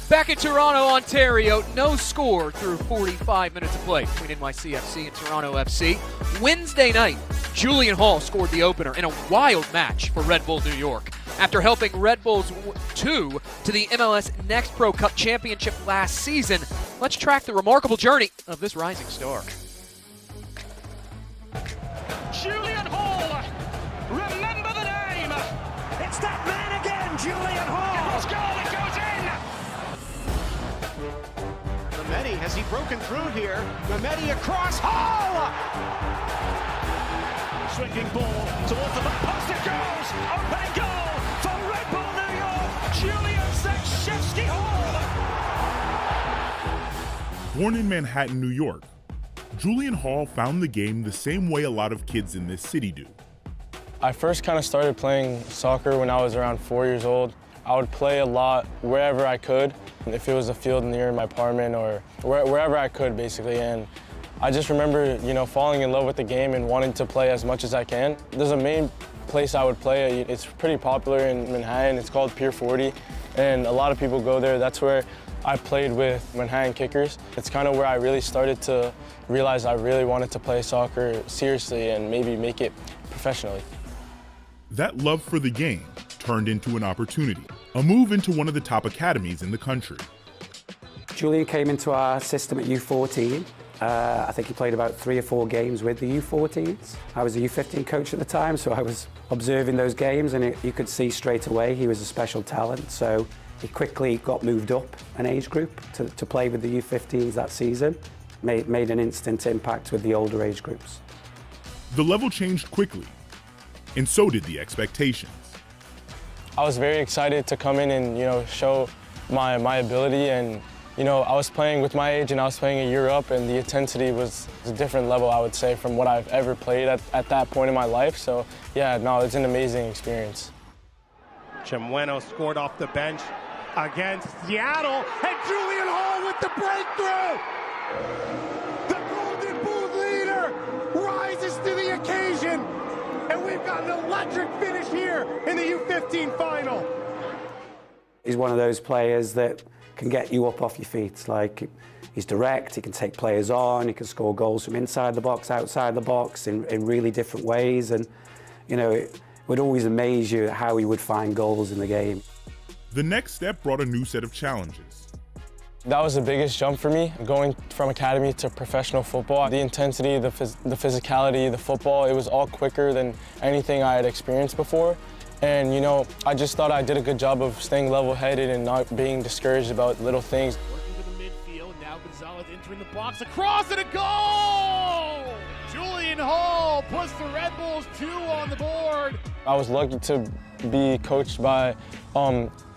Back in Toronto, Ontario, no score through 45 minutes of play between NYCFC and Toronto FC. Wednesday night, Julian Hall scored the opener in a wild match for Red Bull New York. After helping Red Bulls 2 to the MLS Next Pro Cup Championship last season, let's track the remarkable journey of this rising star. Julian Hall, remember the name. It's that man again, Julian Hall. Let's go, it goes in. Mehmeti, has he broken through here? Mehmeti across, Hall! Swinging ball towards the back post, it goes! Opening goal for Red Bull New York, Julian Zakrzewski Hall! Born in Manhattan, New York, Julian Hall found the game the same way a lot of kids in this city do. I first kind of started playing soccer when I was around 4 years old. I would play a lot wherever I could, if it was a field near my apartment or wherever I could, basically. And I just remember, falling in love with the game and wanting to play as much as I can. There's a main place I would play. It's pretty popular in Manhattan. It's called Pier 40, and a lot of people go there. That's where I played with Manhattan Kickers. It's kind of where I really started to realize I really wanted to play soccer seriously and maybe make it professionally. That love for the game turned into an opportunity, a move into one of the top academies in the country. Julian came into our system at U14. I think he played about 3 or 4 games with the U14s. I was a U15 coach at the time, so I was observing those games, and you could see straight away he was a special talent. So he quickly got moved up an age group to play with the U15s that season. Made an instant impact with the older age groups. The level changed quickly, and so did the expectations. I was very excited to come in and show my ability, and I was playing with my age and I was playing a year up, and the intensity was a different level, I would say, from what I've ever played at that point in my life. So yeah, no, it's an amazing experience. Chimueno scored off the bench against Seattle, and Julian Hall with the breakthrough! The Golden Boot leader rises to the occasion, and we've got an electric finish here in the U15 final. He's one of those players that can get you up off your feet. Like, he's direct, he can take players on, he can score goals from inside the box, outside the box in really different ways. And, it would always amaze you how he would find goals in the game. The next step brought a new set of challenges. That was the biggest jump for me, going from academy to professional football. The intensity, the physicality, the football, it was all quicker than anything I had experienced before. And, I just thought I did a good job of staying level-headed and not being discouraged about little things. Working to the midfield, now Gonzalez entering the box, across and a goal! Julian Hall puts the Red Bulls 2 on the board. I was lucky to be coached by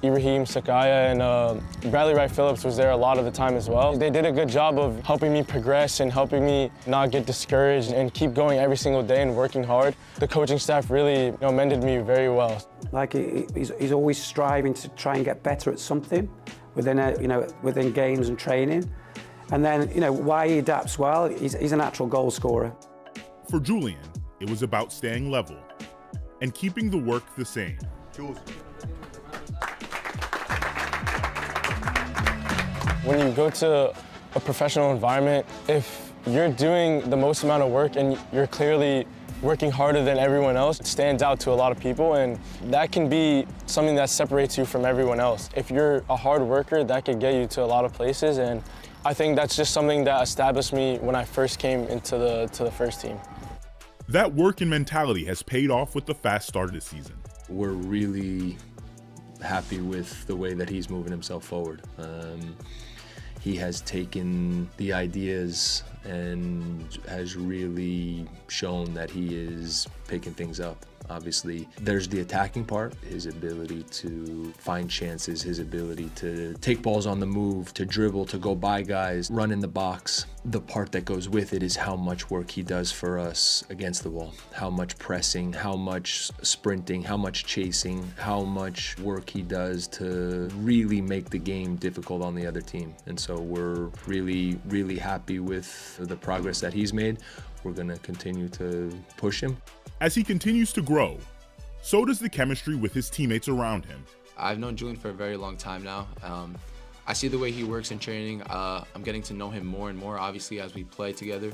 Ibrahim Sakaya, and Bradley Wright Phillips was there a lot of the time as well. They did a good job of helping me progress and helping me not get discouraged and keep going every single day and working hard. The coaching staff really mentored me very well. Like, he's always striving to try and get better at something within within games and training. And then, why he adapts well, he's a natural goal scorer. For Julian, it was about staying level and keeping the work the same. When you go to a professional environment, if you're doing the most amount of work and you're clearly working harder than everyone else, it stands out to a lot of people, and that can be something that separates you from everyone else. If you're a hard worker, that could get you to a lot of places, and I think that's just something that established me when I first came into the first team. That work and mentality has paid off with the fast start this season. We're really happy with the way that he's moving himself forward. He has taken the ideas and has really shown that he is picking things up. Obviously, there's the attacking part, his ability to find chances, his ability to take balls on the move, to dribble, to go by guys, run in the box. The part that goes with it is how much work he does for us against the wall, how much pressing, how much sprinting, how much chasing, how much work he does to really make the game difficult on the other team. And so we're really, really happy with the progress that he's made. We're going to continue to push him. As he continues to grow, so does the chemistry with his teammates around him. I've known Julian for a very long time now. I see the way he works in training. I'm getting to know him more and more, obviously, as we play together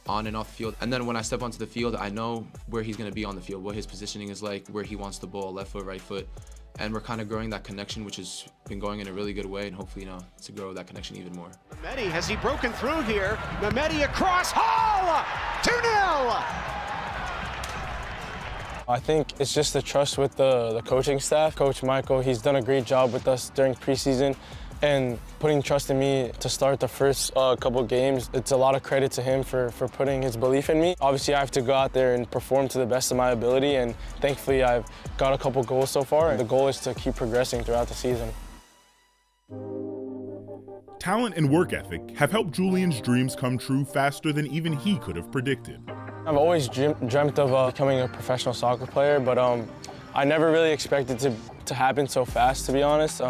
on and off the field. And then when I step onto the field, I know where he's going to be on the field, what his positioning is like, where he wants the ball, left foot, right foot. And we're kind of growing that connection, which has been going in a really good way, and hopefully, to grow that connection even more. Mehmeti, has he broken through here? Mehmeti across, Hall! 2-0! I think it's just the trust with the coaching staff. Coach Michael, he's done a great job with us during preseason and putting trust in me to start the first couple games. It's a lot of credit to him for putting his belief in me. Obviously, I have to go out there and perform to the best of my ability, and thankfully, I've got a couple goals so far. The goal is to keep progressing throughout the season. Talent and work ethic have helped Julian's dreams come true faster than even he could have predicted. I've always dreamt of becoming a professional soccer player, but I never really expected it to happen so fast, to be honest.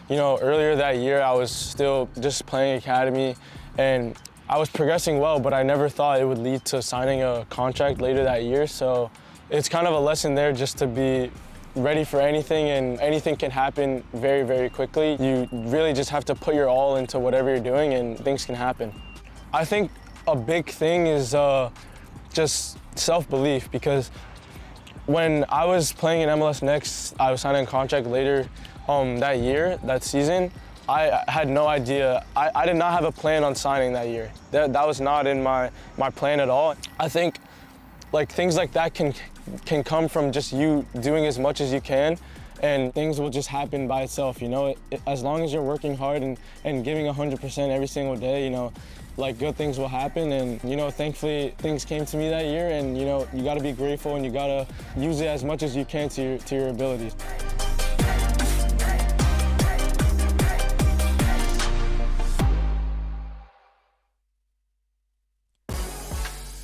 Earlier that year, I was still just playing academy, and I was progressing well, but I never thought it would lead to signing a contract later that year. So it's kind of a lesson there just to be ready for anything, and anything can happen very, very quickly. You really just have to put your all into whatever you're doing, and things can happen. I think a big thing is just self-belief, because when I was playing in MLS Next, I was signing a contract later that season. I had no idea. I did not have a plan on signing that year. That was not in my plan at all. I think things like that can come from just you doing as much as you can, and things will just happen by itself, as long as you're working hard and giving 100% every single day, good things will happen. And thankfully things came to me that year, and you got to be grateful, and you got to use it as much as you can to your abilities.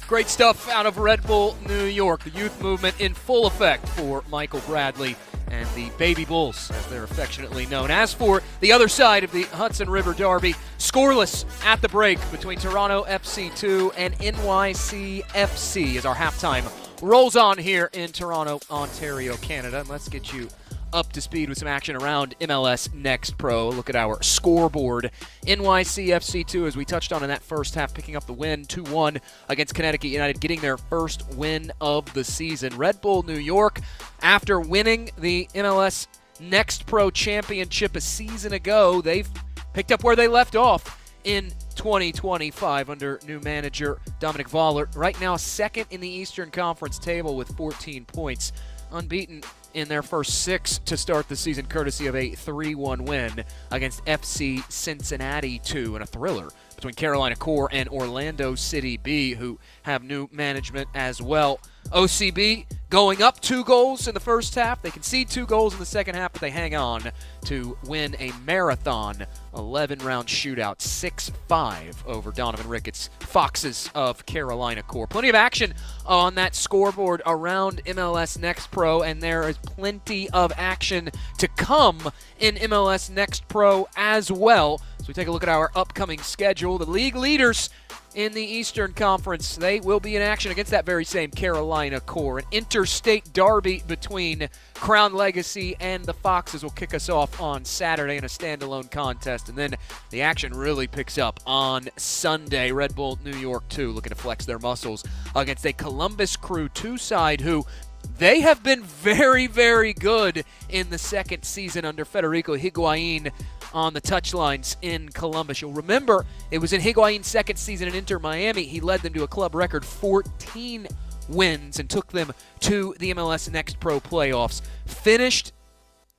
Great stuff out of Red Bull New York. The youth movement in full effect for Michael Bradley and the Baby Bulls, as they're affectionately known. As for the other side of the Hudson River Derby, scoreless at the break between Toronto FC 2 and NYC FC as our halftime rolls on here in Toronto, Ontario, Canada. And let's get you up to speed with some action around MLS Next Pro. Look at our scoreboard. NYC FC 2, as we touched on in that first half, picking up the win 2-1 against Connecticut United, getting their first win of the season. Red Bull New York, after winning the MLS Next Pro Championship a season ago, they've picked up where they left off in 2025 under new manager Dominic Vollert. Right now, second in the Eastern Conference table with 14 points. Unbeaten in their first 6 to start the season, courtesy of a 3-1 win against FC Cincinnati 2 in a thriller between Carolina Core and Orlando City B, who have new management as well. OCB going up 2 goals in the first half. They concede 2 goals in the second half, but they hang on to win a marathon 11-round shootout, 6-5 over Donovan Ricketts' Foxes of Carolina Core. Plenty of action on that scoreboard around MLS Next Pro, and there is plenty of action to come in MLS Next Pro as well. So we take a look at our upcoming schedule. The league leaders in the Eastern Conference, they will be in action against that very same Carolina Core. An interstate derby between Crown Legacy and the Foxes will kick us off on Saturday in a standalone contest. And then the action really picks up on Sunday. Red Bull New York 2 looking to flex their muscles against a Columbus Crew 2 side who they have been very, very good in the second season under Federico Higuain on the touchlines in Columbus. You'll remember it was in Higuain's second season in Inter Miami. He led them to a club record 14 wins and took them to the MLS Next Pro playoffs. Finished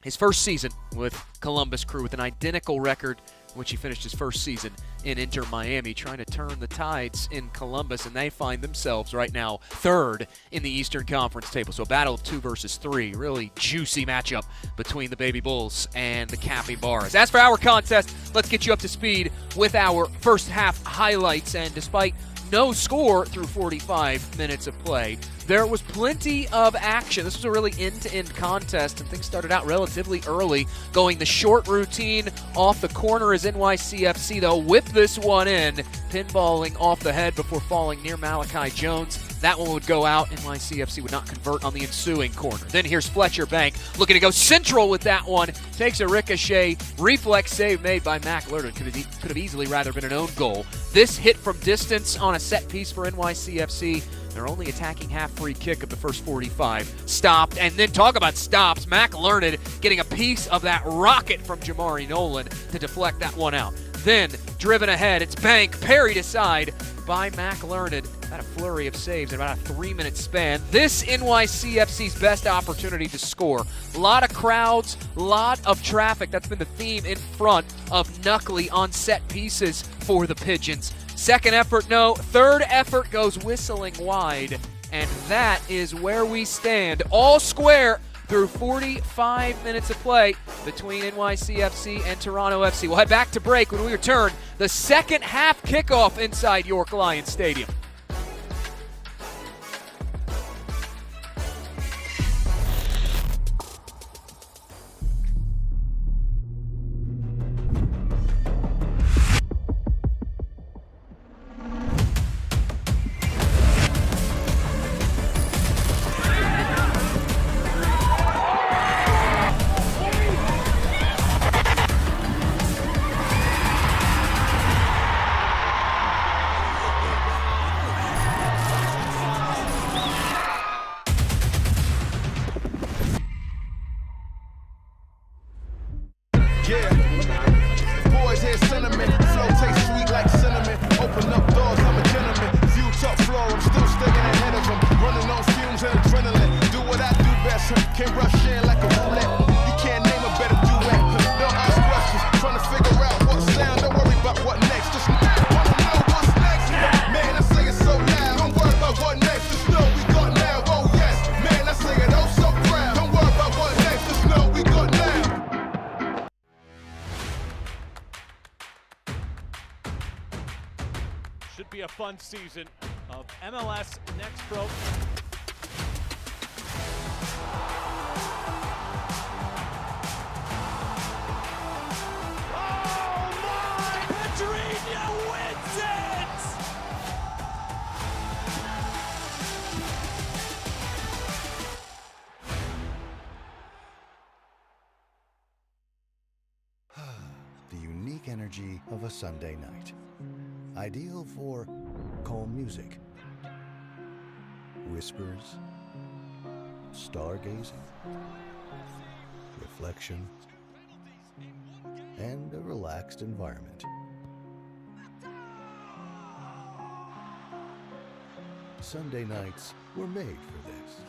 his first season with Columbus Crew with an identical record which he finished his first season in Inter Miami, trying to turn the tides in Columbus, and they find themselves right now third in the Eastern Conference table. So a battle of 2 versus 3, really juicy matchup between the Baby Bulls and the Capybaras. As for our contest, let's get you up to speed with our first half highlights. And despite no score through 45 minutes of play, there was plenty of action. This was a really end-to-end contest, and things started out relatively early, going the short routine off the corner as NYCFC, though, whip this one in, pinballing off the head before falling near Malachi Jones. That one would go out. NYCFC would not convert on the ensuing corner. Then here's Fletcher Bank looking to go central with that one. Takes a ricochet, reflex save made by Mac Lurden. Could have easily rather been an own goal. This hit from distance on a set piece for NYCFC. They're only attacking half free kick of the first 45. Stopped, and then talk about stops. Mac Learned getting a piece of that rocket from Jamari Nolan to deflect that one out. Then, driven ahead, it's Bank, parried aside by Mac Learned. Had a flurry of saves in about a 3-minute span. This NYCFC's best opportunity to score. A lot of crowds, a lot of traffic. That's been the theme in front of Knuckley on set pieces for the Pigeons. Second effort, no. Third effort goes whistling wide. And that is where we stand. All square through 45 minutes of play between NYCFC and Toronto FC. We'll head back to break when we return. The second half kickoff inside York Lions Stadium. Should be a fun season of MLS Next Pro. Oh my! Pedrinho wins it! The unique energy of a Sunday night. Ideal for calm music, whispers, stargazing, reflection, and a relaxed environment. Sunday nights were made for this.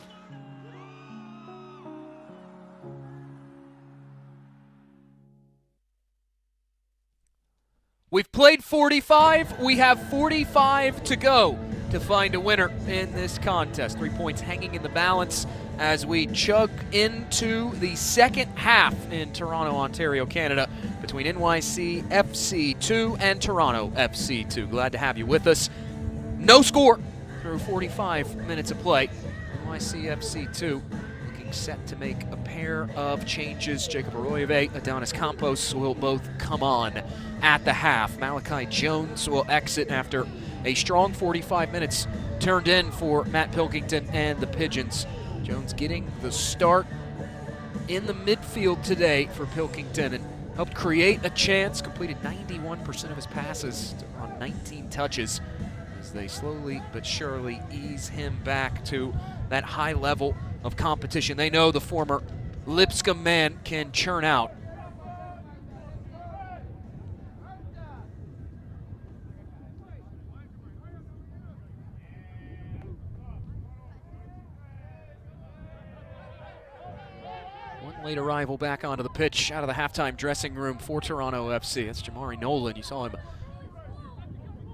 We've played 45. We have 45 to go to find a winner in this contest. 3 points hanging in the balance as we chug into the second half in Toronto, Ontario, Canada, between NYC FC 2 and Toronto FC 2. Glad to have you with us. No score through 45 minutes of play. NYC FC 2 looking set to make a pair of changes. Jacob Arroyave, Adonis Campos will both come on at the half. Malachi Jones will exit after a strong 45 minutes turned in for Matt Pilkington and the Pigeons. Jones getting the start in the midfield today for Pilkington and helped create a chance, completed 91% of his passes on 19 touches as they slowly but surely ease him back to that high level of competition. They know the former Lipscomb man can churn out. Late arrival back onto the pitch out of the halftime dressing room for Toronto FC. That's Jamari Nolan. You saw him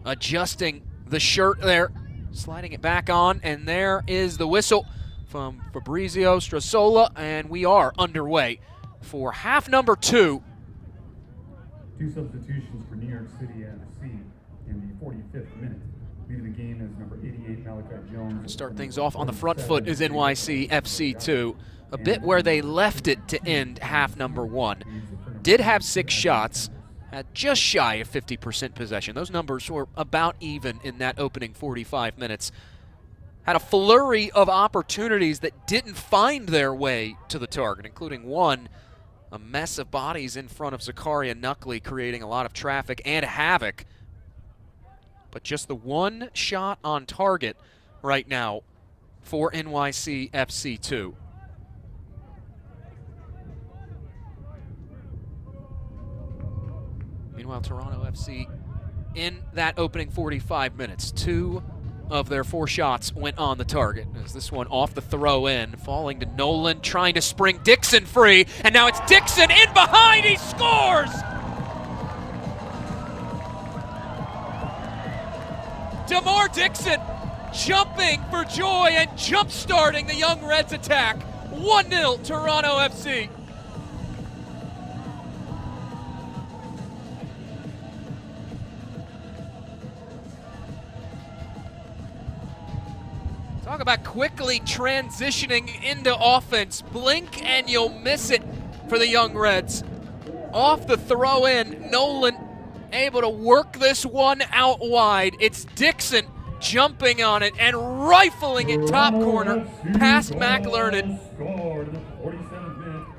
adjusting the shirt there, sliding it back on, and there is the whistle from Fabrizio Strassola, and we are underway for half number 2. 2 substitutions for New York City FC in the 45th minute. Leading the game is number 88, Malachi Jones. Start things off on the front foot is NYC FC 2. A bit where they left it to end half number 1. Did have 6 shots, had just shy of 50% possession. Those numbers were about even in that opening 45 minutes. Had a flurry of opportunities that didn't find their way to the target, including one, a mess of bodies in front of Zakaria Nuckley, creating a lot of traffic and havoc. But just the one shot on target right now for NYC FC 2. Meanwhile, Toronto FC in that opening 45 minutes, 2 of their 4 shots went on the target. As this one off the throw in, falling to Nolan, trying to spring Dixon free, and now it's Dixon in behind, he scores! DeMar Dixon jumping for joy and jump-starting the Young Reds attack. 1-0 Toronto FC. Talk about quickly transitioning into offense. Blink and you'll miss it for the Young Reds. Off the throw in, Nolan able to work this one out wide. It's Dixon jumping on it and rifling it top corner past McLernan.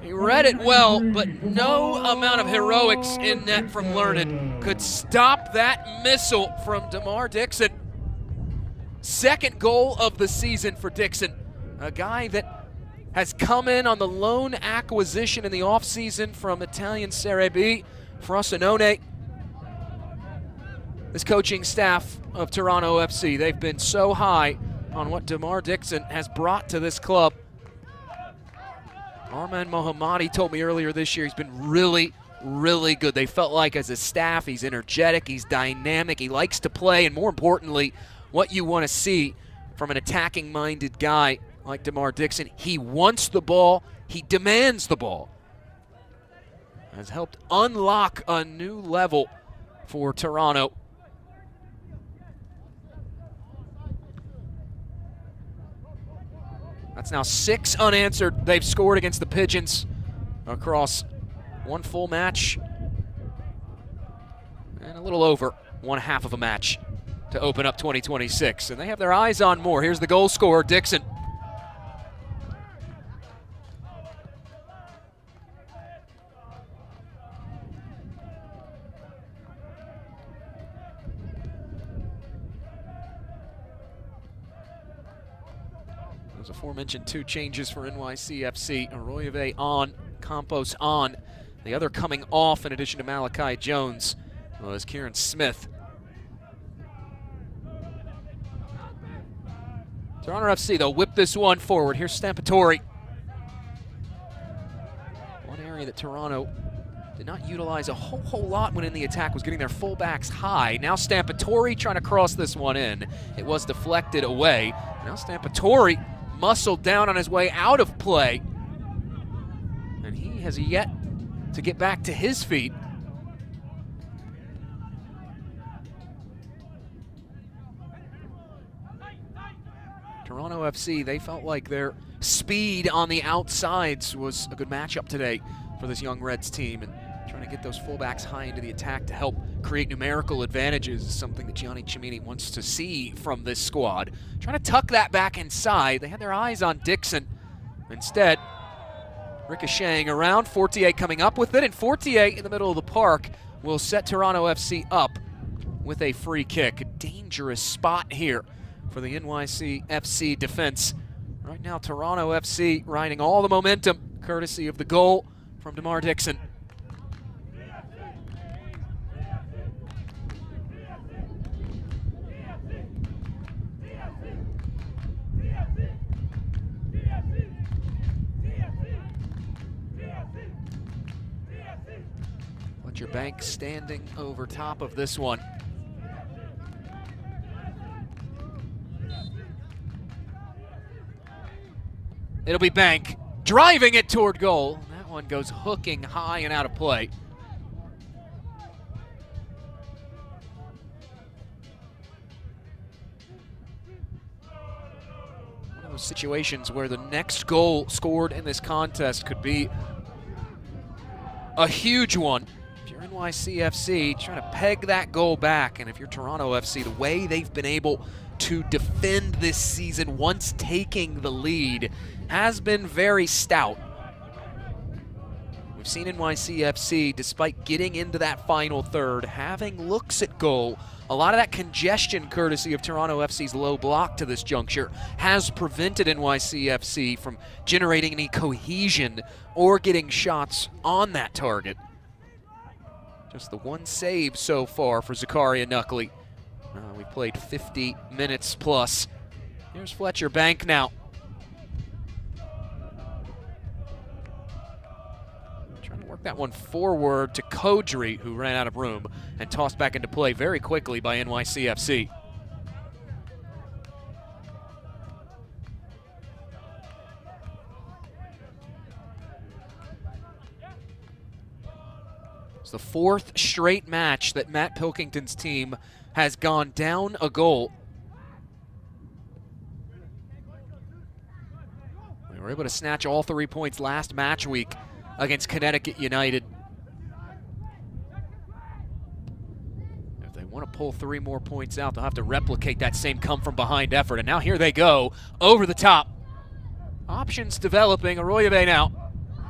He read it well, but no amount of heroics in net from Lernan could stop that missile from DeMar Dixon. Second goal of the season for Dixon, a guy that has come in on the loan acquisition in the offseason from Italian Serie B, Frosinone. This coaching staff of Toronto FC, they've been so high on what DeMar Dixon has brought to this club. Arman Mohammadi told me earlier this year he's been really, really good. They felt like as a staff he's energetic, he's dynamic, he likes to play, and more importantly, what you want to see from an attacking-minded guy like DeMar Dixon. He wants the ball, he demands the ball. Has helped unlock a new level for Toronto. That's now 6 unanswered they've scored against the Pigeons across one full match and a little over 1/2 of a match to open up 2026. And they have their eyes on more. Here's the goal scorer, Dixon. Those aforementioned 2 changes for NYCFC. Arroyave on, Campos on. The other coming off, in addition to Malachi Jones, was Kieran Smith. Toronto FC, they'll whip this one forward. Here's Stampatori. One area that Toronto did not utilize a whole lot when in the attack was getting their fullbacks high. Now Stampatori trying to cross this one in. It was deflected away. Now Stampatori muscled down on his way out of play. And he has yet to get back to his feet. Toronto FC, they felt like their speed on the outsides was a good matchup today for this Young Reds team, and trying to get those fullbacks high into the attack to help create numerical advantages is something that Gianni Cimini wants to see from this squad. Trying to tuck that back inside. They had their eyes on Dixon. Instead, ricocheting around, Fortier coming up with it, and Fortier in the middle of the park will set Toronto FC up with a free kick. A dangerous spot here for the NYC FC defense. Right now, Toronto FC riding all the momentum, courtesy of the goal from DeMar Dixon. Fletcher Bank standing over top of this one. It'll be Bank driving it toward goal. That one goes hooking high and out of play. One of those situations where the next goal scored in this contest could be a huge one. If you're NYCFC, trying to peg that goal back, and if you're Toronto FC, the way they've been able to defend this season once taking the lead has been very stout. We've seen NYCFC, despite getting into that final third, having looks at goal. A lot of that congestion, courtesy of Toronto FC's low block to this juncture, has prevented NYCFC from generating any cohesion or getting shots on that target. Just the one save so far for Zakaria Knuckley. We played 50 minutes plus. Here's Fletcher Bank now. Trying to work that one forward to Kodri, who ran out of room, and tossed back into play very quickly by NYCFC. It's the fourth straight match that Matt Pilkington's team has gone down a goal. We were able to snatch all 3 points last match week against Connecticut United. If they want to pull 3 more points out, they'll have to replicate that same come-from-behind effort. And now here they go, over the top. Options developing. Arroyave now.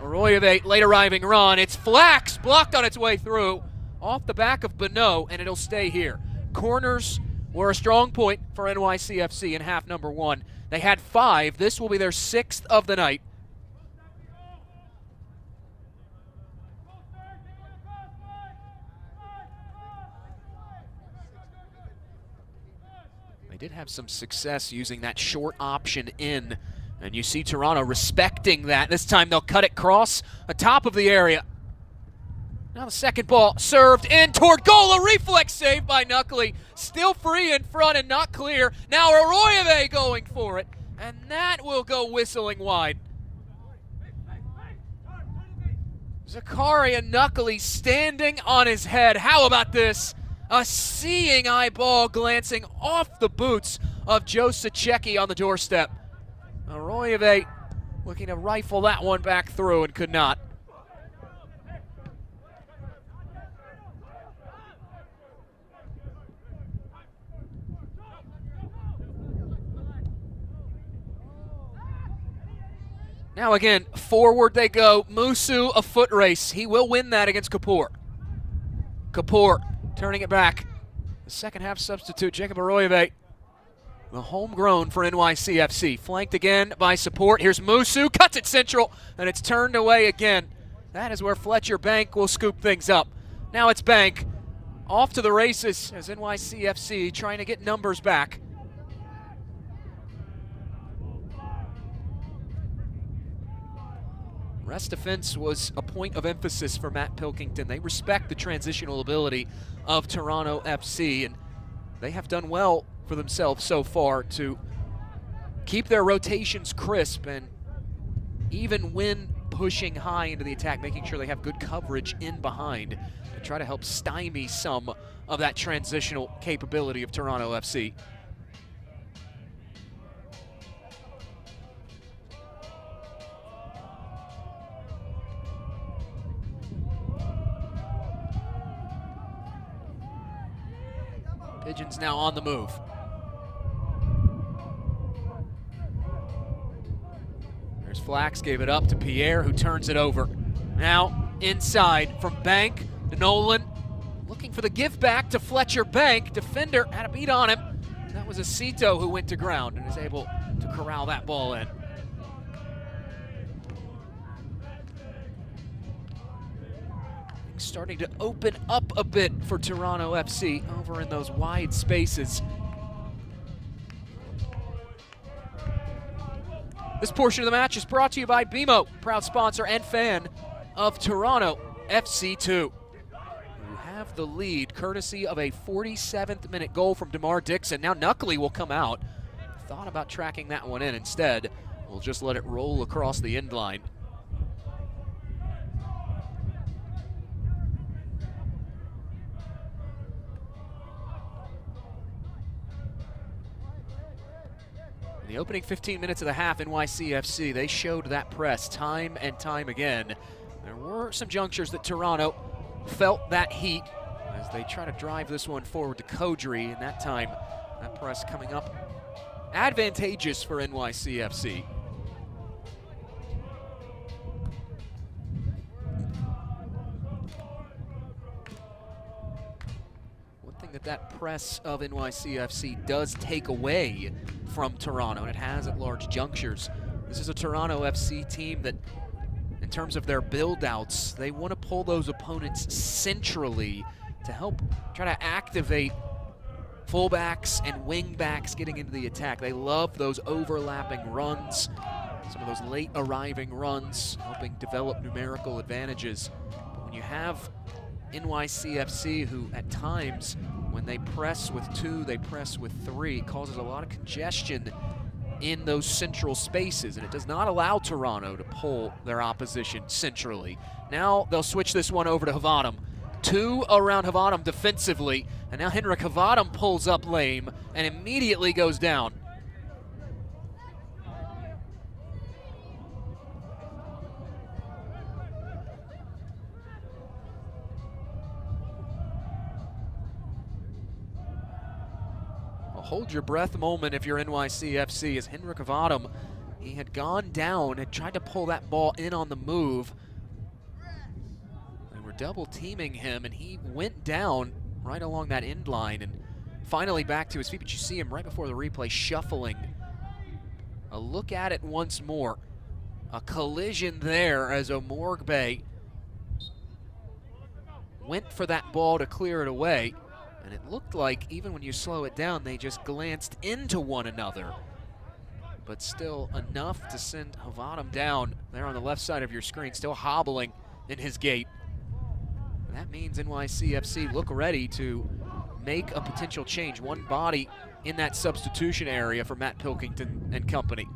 Arroyave, late arriving run. It's Flax, blocked on its way through. Off the back of Bonneau, and it'll stay here. Corners were a strong point for NYCFC in half number 1. They had 5. This will be their 6th of the night. They did have some success using that short option in, and you see Toronto respecting that. This time they'll cut it cross atop of the area. Now the second ball served in toward goal. A reflex save by Knuckley. Still free in front and not clear. Now Arroyave going for it. And that will go whistling wide. Zakaria Knuckley standing on his head. How about this? A seeing eye ball glancing off the boots of Joe Sacecki on the doorstep. Arroyave looking to rifle that one back through and could not. Now again, forward they go. Musu, a foot race. He will win that against Kapoor. Kapoor turning it back. The second half substitute, Jacob Arroyave, the homegrown for NYCFC. Flanked again by support. Here's Musu, cuts it central, and it's turned away again. That is where Fletcher Bank will scoop things up. Now it's Bank off to the races as NYCFC trying to get numbers back. Rest defense was a point of emphasis for Matt Pilkington. They respect the transitional ability of Toronto FC, and they have done well for themselves so far to keep their rotations crisp and even when pushing high into the attack, making sure they have good coverage in behind to try to help stymie some of that transitional capability of Toronto FC. Pigeons now on the move. There's Flax, gave it up to Pierre, who turns it over. Now inside from Bank to Nolan, looking for the give back to Fletcher Bank. Defender had a beat on him. That was Acito who went to ground and is able to corral that ball in. Starting to open up a bit for Toronto FC over in those wide spaces. This portion of the match is brought to you by BMO, proud sponsor and fan of Toronto FC2. have the lead courtesy of a 47th minute goal from DeMar Dixon. Now Knuckley will come out. Thought about tracking that one in. Instead, we'll just let it roll across the end line. In the opening 15 minutes of the half, NYCFC, they showed that press time and time again. There were some junctures that Toronto felt that heat as they try to drive this one forward to Kodri, and that time that press coming up advantageous for NYCFC. One thing that press of NYCFC does take away from Toronto, and it has at large junctures. This is a Toronto FC team that, in terms of their build-outs, they want to pull those opponents centrally to help try to activate fullbacks and wingbacks getting into the attack. They love those overlapping runs, some of those late arriving runs, helping develop numerical advantages. But when you have NYCFC, who at times, when they press with 2, they press with 3, causes a lot of congestion in those central spaces, and it does not allow Toronto to pull their opposition centrally. Now they'll switch this one over to Havadam. 2 around Havadam defensively, and now Henrik Havadam pulls up lame and immediately goes down. A hold your breath moment if you're NYCFC, as Henrik Havadam, he had gone down and tried to pull that ball in on the move. Double teaming him, and he went down right along that end line and finally back to his feet. But you see him right before the replay shuffling. A look at it once more. A collision there as Omorgbe went for that ball to clear it away, and it looked like even when you slow it down, they just glanced into one another. But still enough to send Havadam down there on the left side of your screen, still hobbling in his gait. And that means NYCFC look ready to make a potential change. One body in that substitution area for Matt Pilkington and company.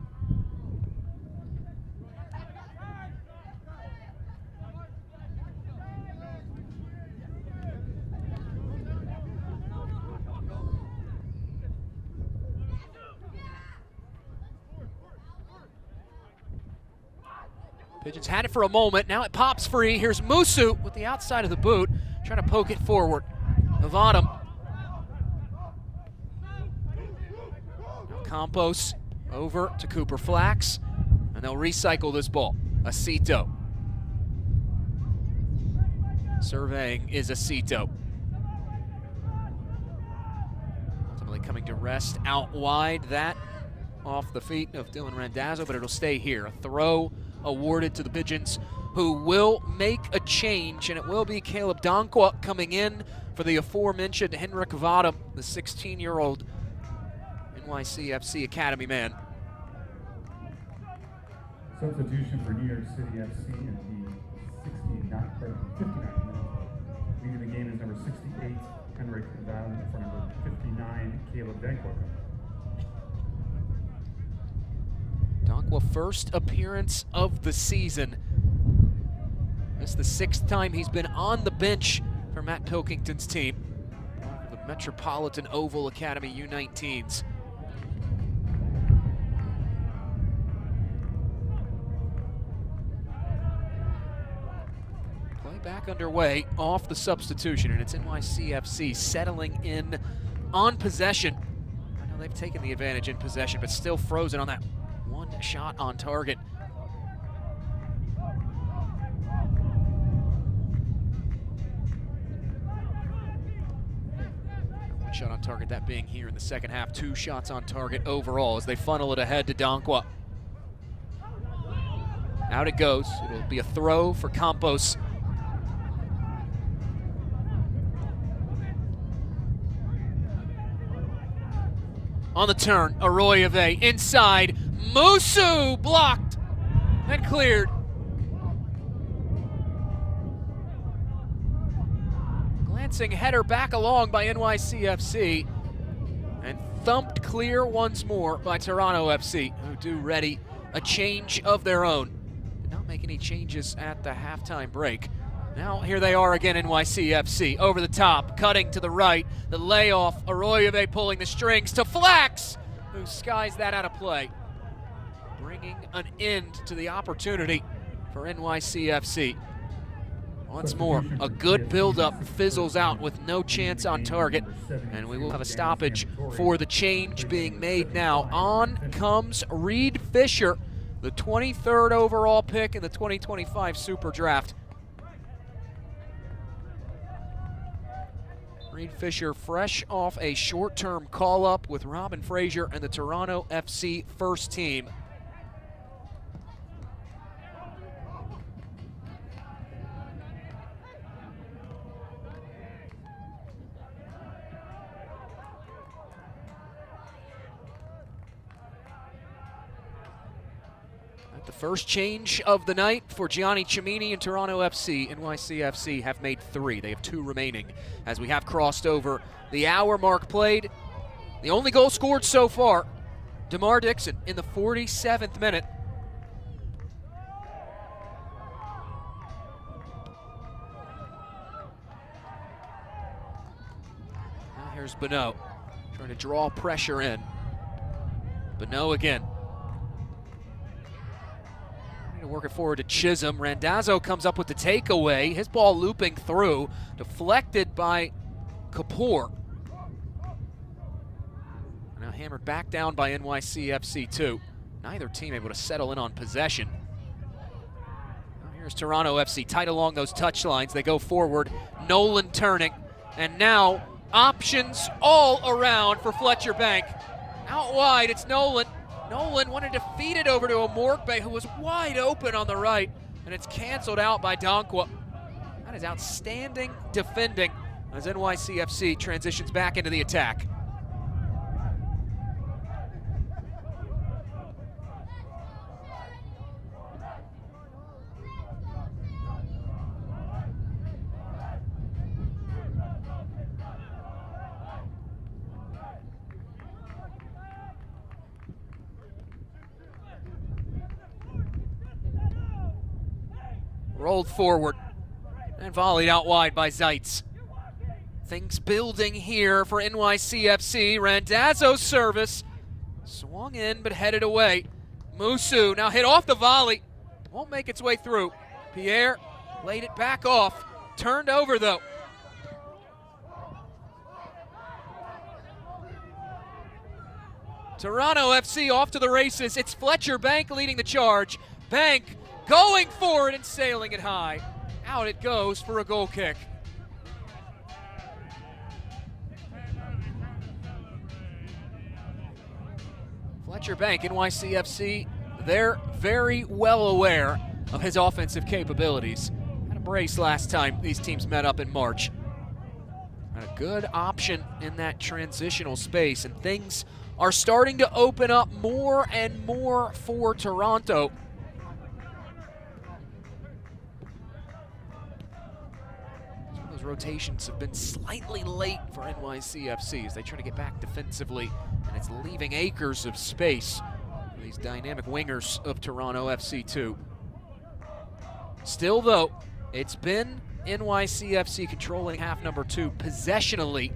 Pigeons had it for a moment, now it pops free. Here's Musu with the outside of the boot, trying to poke it forward. Havadam. Now Campos over to Cooper Flax, and they'll recycle this ball. Acito. Surveying is Acito. Ultimately coming to rest out wide, that off the feet of Dylan Randazzo, but it'll stay here. A throw awarded to the Pigeons, who will make a change, and it will be Caleb Donkwa coming in for the aforementioned Henrik Havadam, the 16-year-old NYCFC Academy man. Substitution for New York City FC in the 59th minute. Leading the game is number 68, Henrik Havadam, for number 59, Caleb Donkwa. Donkwa, first appearance of the season. This is the 6th time he's been on the bench for Matt Pilkington's team. The Metropolitan Oval Academy U19s. Play back underway off the substitution, and it's NYCFC settling in on possession. I know they've taken the advantage in possession, but still frozen on that one shot on target. One shot on target, that being here in the second half. 2 shots on target overall as they funnel it ahead to Donkwa. Out it goes. It'll be a throw for Campos. On the turn, Arroyave inside. Musu blocked and cleared. bouncing header back along by NYCFC and thumped clear once more by Toronto FC, who do ready a change of their own. Did not make any changes at the halftime break. Now here they are again, NYCFC, over the top, cutting to the right, the layoff, Arroyave pulling the strings to Flax, who skies that out of play, bringing an end to the opportunity for NYCFC. Once more, a good build-up fizzles out with no chance on target, and we will have a stoppage for the change being made now. On comes Reed Fisher, the 23rd overall pick in the 2025 Super Draft. Reed Fisher fresh off a short-term call-up with Robin Frazier and the Toronto FC first team. The first change of the night for Gianni Cimini and Toronto FC. NYCFC have made 3. They have 2 remaining as we have crossed over the hour mark played. The only goal scored so far, DeMar Dixon in the 47th minute. Now here's Bonneau trying to draw pressure in. Bonneau again. Work it forward to Chisholm. Randazzo comes up with the takeaway. His ball looping through, deflected by Kapoor. Now hammered back down by NYCFC too. Neither team able to settle in on possession. Now here's Toronto FC, tight along those touch lines. They go forward. Nolan turning, and now options all around for Fletcher Bank. Out wide, it's Nolan. Nolan wanted to feed it over to Omorkbe, who was wide open on the right, and it's canceled out by Donkwa. That is outstanding defending as NYCFC transitions back into the attack. Rolled forward and volleyed out wide by Zeitz. Things building here for NYCFC. Randazzo's service swung in but headed away. Musu now hit off the volley. Won't make its way through. Pierre laid it back off. Turned over though. Toronto FC off to the races. It's Fletcher Bank leading the charge. Bank going for it and sailing it high. Out it goes for a goal kick. Fletcher Bank, NYCFC, they're very well aware of his offensive capabilities. Had a brace last time these teams met up in March. Had a good option in that transitional space, and things are starting to open up more and more for Toronto. Rotations have been slightly late for NYCFC as they try to get back defensively, and it's leaving acres of space for these dynamic wingers of Toronto FC too. Still though, it's been NYCFC controlling half number 2 possessionally.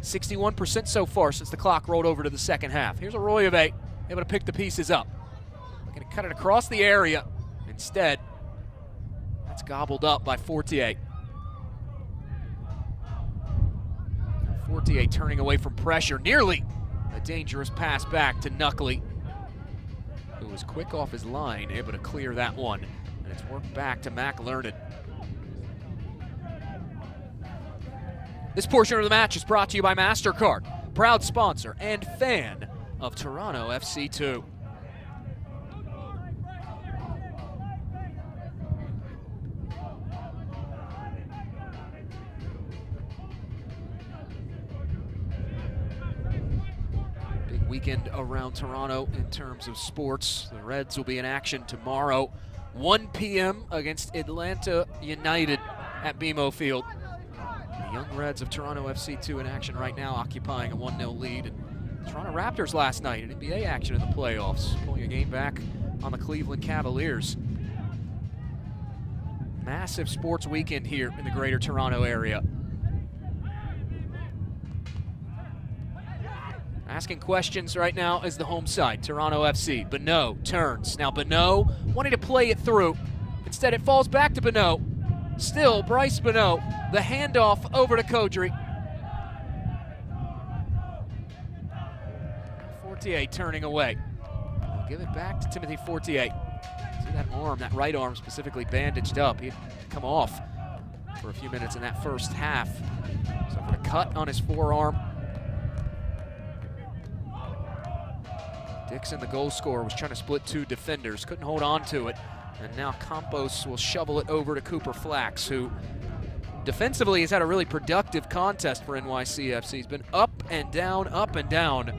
61% so far since the clock rolled over to the second half. Here's Arroyave able to pick the pieces up. Going to cut it across the area. Instead, that's gobbled up by Fortier. Fortier turning away from pressure. Nearly a dangerous pass back to Knuckley, who was quick off his line, able to clear that one. And it's worked back to Mac Learned. This portion of the match is brought to you by MasterCard, proud sponsor and fan of Toronto FC 2. Weekend around Toronto in terms of sports. The Reds will be in action tomorrow, 1 p.m. against Atlanta United at BMO Field. Young Reds of Toronto FC 2 in action right now, occupying a 1-0 lead. And Toronto Raptors last night in NBA action in the playoffs, pulling a game back on the Cleveland Cavaliers. Massive sports weekend here in the greater Toronto area. Asking questions right now is the home side, Toronto FC. Bonneau turns. Now Bonneau wanting to play it through. Instead it falls back to Bonneau. Still Bryce Bonneau. The handoff over to Kodri. Fortier turning away. They'll give it back to Timothy Fortier. See that arm, that right arm specifically bandaged up. He'd come off for a few minutes in that first half. Suffered a cut on his forearm. Dixon, the goal scorer, was trying to split two defenders, couldn't hold on to it. And now Campos will shovel it over to Cooper Flax, who defensively has had a really productive contest for NYCFC. He's been up and down, up and down.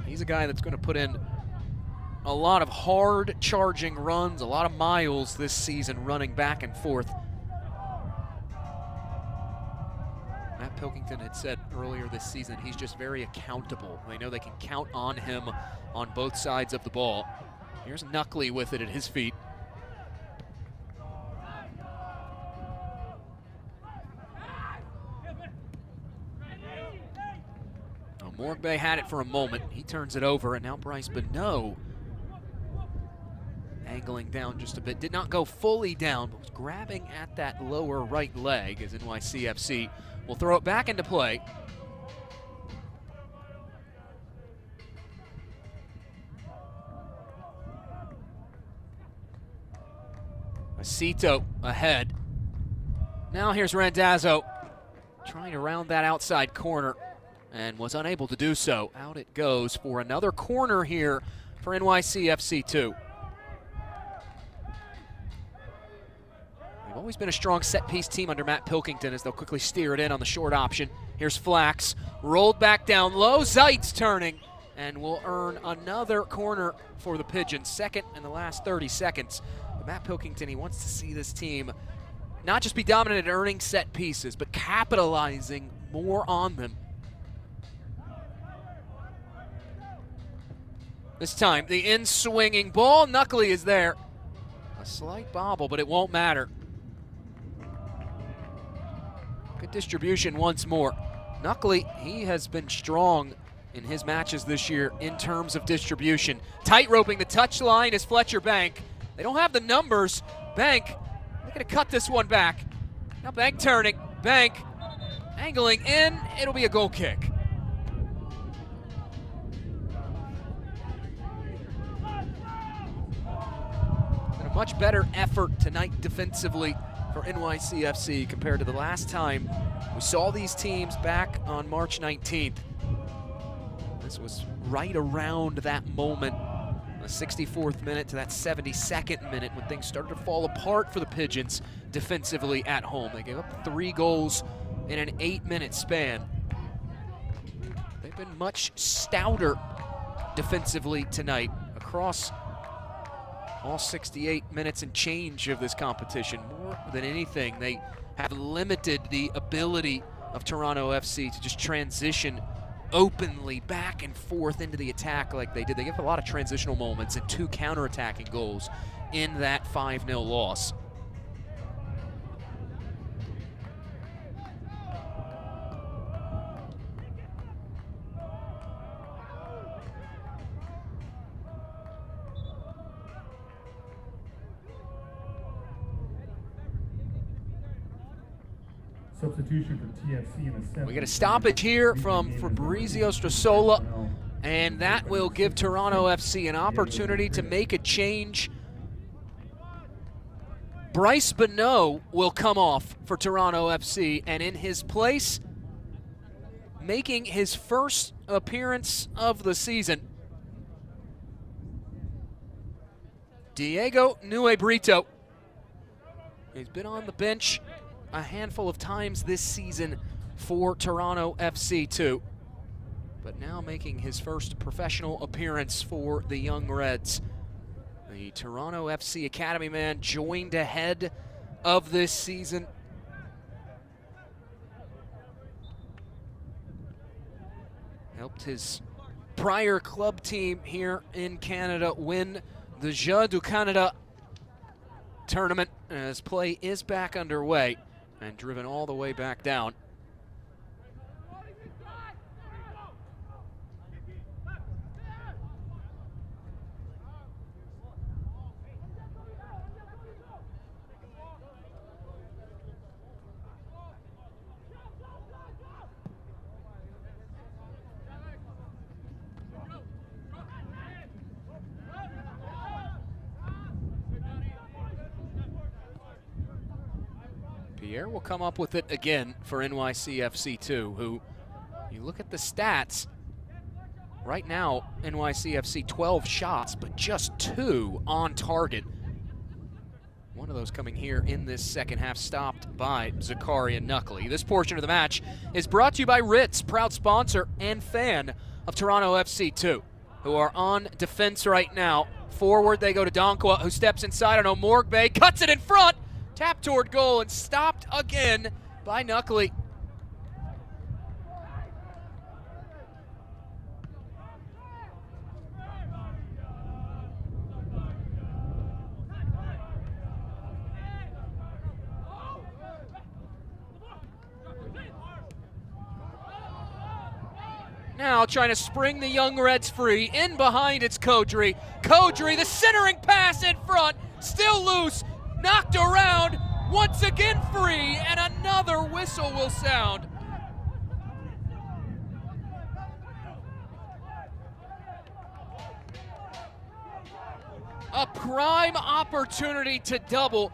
He's a guy that's going to put in a lot of hard charging runs, a lot of miles this season running back and forth. Matt Pilkington had said earlier this season he's just very accountable. They know they can count on him on both sides of the ball. Here's Knuckley with it at his feet. Morgbay had it for a moment. He turns it over, and now Bryce Bonneau angling down just a bit. Did not go fully down, but was grabbing at that lower right leg as NYCFC will throw it back into play. Acito ahead. Now here's Randazzo trying to round that outside corner and was unable to do so. Out it goes for another corner here for NYCFC 2. They've always been a strong set-piece team under Matt Pilkington as they'll quickly steer it in on the short option. Here's Flax, rolled back down low, Zeitz turning, and will earn another corner for the Pigeons. Second in the last 30 seconds. But Matt Pilkington, he wants to see this team not just be dominant at earning set pieces, but capitalizing more on them. This time, the in-swinging ball. Knuckley is there. A slight bobble, but it won't matter. Good distribution once more. Knuckley, he has been strong in his matches this year in terms of distribution. Tight-roping the touchline is Fletcher Bank. They don't have the numbers. Bank, they're going to cut this one back. Now Bank turning. Bank angling in. It'll be a goal kick. Much better effort tonight defensively for NYCFC compared to the last time we saw these teams back on March 19th. This was right around that moment, the 64th minute to that 72nd minute when things started to fall apart for the Pigeons defensively at home. They gave up 3 goals in an 8-minute span. They've been much stouter defensively tonight across all 68 minutes and change of this competition. More than anything, they have limited the ability of Toronto FC to just transition openly back and forth into the attack like they did. They give a lot of transitional moments and 2 counterattacking goals in that 5-0 loss. Substitution for TFC in the 7th. We get a stoppage here from Fabrizio Strasola, and that will give Toronto FC an opportunity to make a change. Bryce Bonneau will come off for Toronto FC, and in his place, making his first appearance of the season, Diego Nuebrito. He's been on the bench a handful of times this season for Toronto FC too, but now making his first professional appearance for the Young Reds. The Toronto FC Academy man joined ahead of this season. Helped his prior club team here in Canada win the Jeux du Canada tournament as play is back underway and driven all the way back down. Pierre will come up with it again for NYCFC2, who, you look at the stats, right now NYCFC 12 shots, but just 2 on target. One of those coming here in this second half, stopped by Zakaria Knuckley. This portion of the match is brought to you by Ritz, proud sponsor and fan of Toronto FC2, who are on defense right now. Forward they go to Donkwa, who steps inside on Omorgbe, cuts it in front, tap toward goal, and stopped again by Knuckley. Now trying to spring the Young Reds free. In behind, it's Kodri. Kodri, the centering pass in front, still loose, knocked around, once again free, and another whistle will sound. A prime opportunity to double.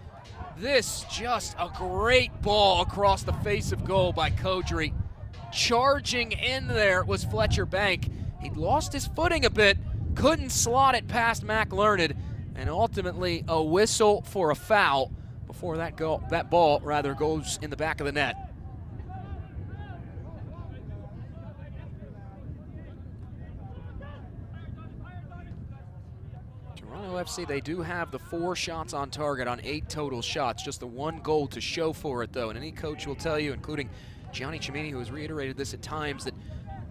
This just a great ball across the face of goal by Kodri. Charging in there was Fletcher Bank. He'd lost his footing a bit, couldn't slot it past Mac Learned, and ultimately a whistle for a foul before that ball goes in the back of the net. Toronto FC, they do have the 4 shots on target on 8 total shots, just the 1 goal to show for it though, and any coach will tell you, including Gianni Cimini, who has reiterated this at times, that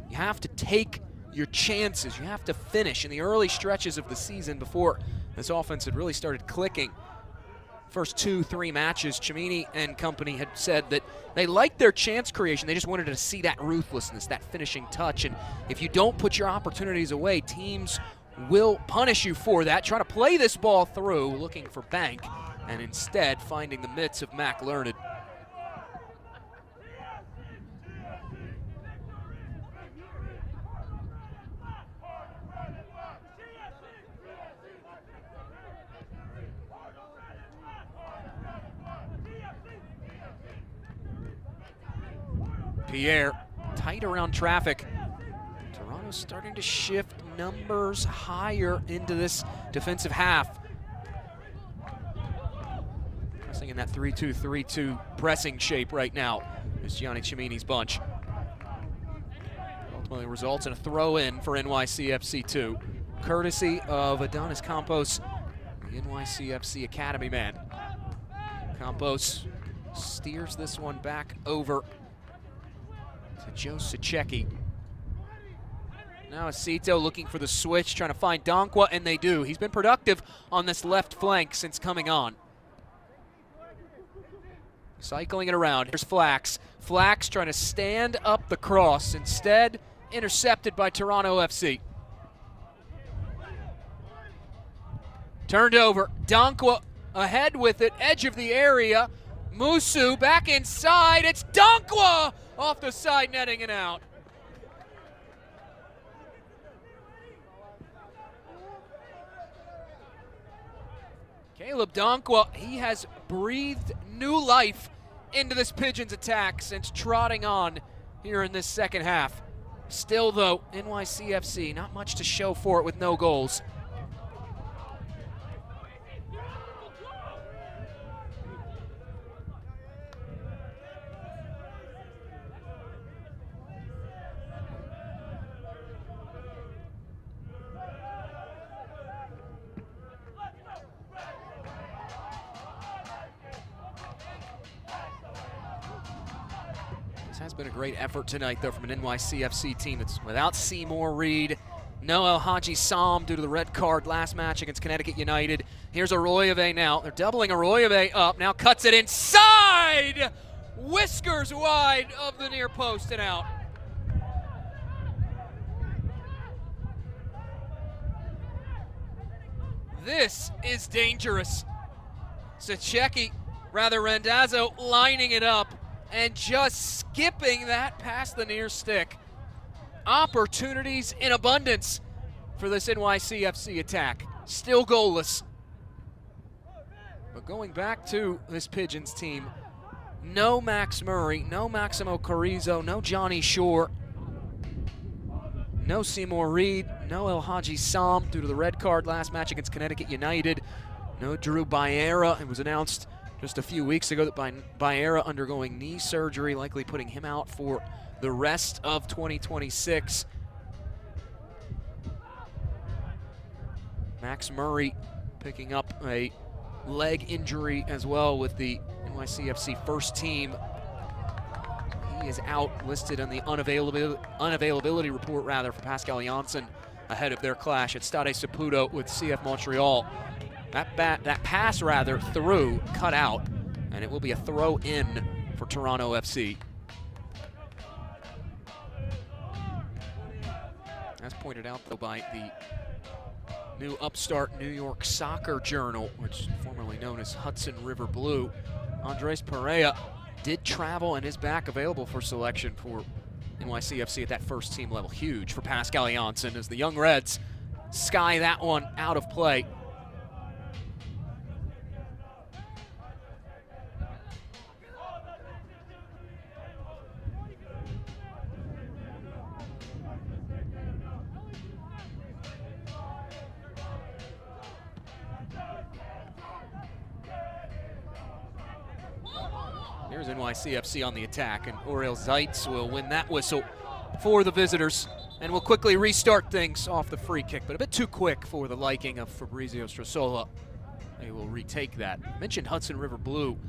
you have to take your chances. You have to finish in the early stretches of the season before this offense had really started clicking. First 2-3 matches, Cimini and company had said that they liked their chance creation. They just wanted to see that ruthlessness, that finishing touch. And if you don't put your opportunities away, teams will punish you for that. Trying to play this ball through, looking for Bank, and instead finding the mitts of Mac Learned. Pierre, tight around traffic. Toronto's starting to shift numbers higher into this defensive half. Pressing in that 3-2-3-2 pressing shape right now is Gianni Cimini's bunch. Ultimately results in a throw-in for NYCFC2, courtesy of Adonis Campos, the NYCFC Academy man. Campos steers this one back over to Joe Sacecki. Now Acito looking for the switch, trying to find Donkwa, and they do. He's been productive on this left flank since coming on. Cycling it around. Here's Flax. Flax trying to stand up the cross. Instead, intercepted by Toronto FC. Turned over. Donkwa ahead with it. Edge of the area. Musu back inside. It's Donkwa off the side netting and out. Caleb Donkwa, he has breathed new life into this Pigeons attack since trotting on here in this second half. Still though, NYCFC, not much to show for it with no goals. This has been a great effort tonight, though, from an NYCFC team that's without Seymour Reed, no El Hadji Sam due to the red card last match against Connecticut United. Here's Arroyave now. They're doubling Arroyave up. Now cuts it inside! Whiskers wide of the near post and out. This is dangerous. Randazzo lining it up and just skipping that past the near stick. Opportunities in abundance for this NYCFC attack. Still goalless. But going back to this Pigeons team, no Max Murray, no Maximo Carrizo, no Johnny Shore, no Seymour Reed, no El Hadji Sam due to the red card last match against Connecticut United, no Drew Baera. It was announced just a few weeks ago that Baera undergoing knee surgery, likely putting him out for the rest of 2026. Max Murray picking up a leg injury as well with the NYCFC first team. He is out, listed on the unavailability report for Pascal Janssen ahead of their clash at Stade Saputo with CF Montreal. That pass through, cut out, and it will be a throw in for Toronto FC. As pointed out, though, by the new upstart New York Soccer Journal, which is formerly known as Hudson River Blue, Andres Perea did travel and is back available for selection for NYCFC at that first team level. Huge for Pascal Janssen as the Young Reds sky that one out of play. Here's NYCFC on the attack, and Oriel Zeitz will win that whistle for the visitors, and will quickly restart things off the free kick, but a bit too quick for the liking of Fabrizio Strassola. They will retake that. I mentioned Hudson River Blue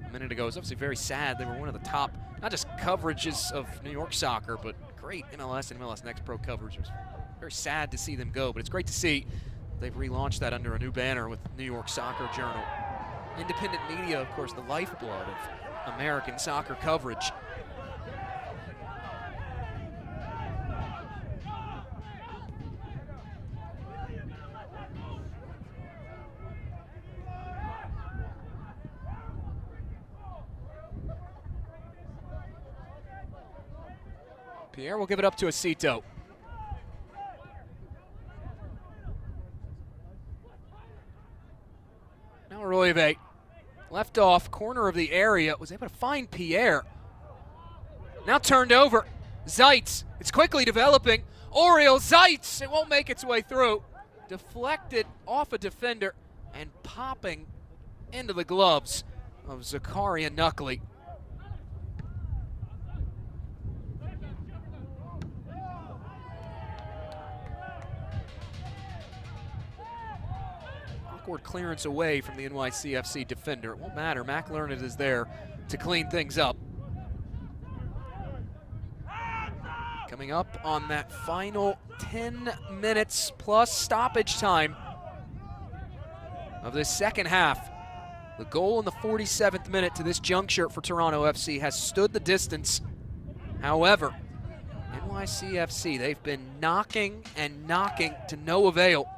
a minute ago. It's obviously very sad. They were one of the top, not just coverages of New York soccer, but great MLS and MLS Next Pro coverage. It was very sad to see them go, but it's great to see they've relaunched that under a new banner with New York Soccer Journal. Independent media, of course, the lifeblood of American soccer coverage. Pierre will give it up to Acito. Now Arroyave, left off, corner of the area, was able to find Pierre. Now turned over, Zeitz, it's quickly developing. Oriel Zeitz, it won't make its way through. Deflected off a defender and popping into the gloves of Zakaria Knuckley. Awkward clearance away from the NYCFC defender. It won't matter. McLernand is there to clean things up. Coming up on that final 10 minutes plus stoppage time of this second half. The goal in the 47th minute to this juncture for Toronto FC has stood the distance. However, NYCFC, they've been knocking and knocking to no avail.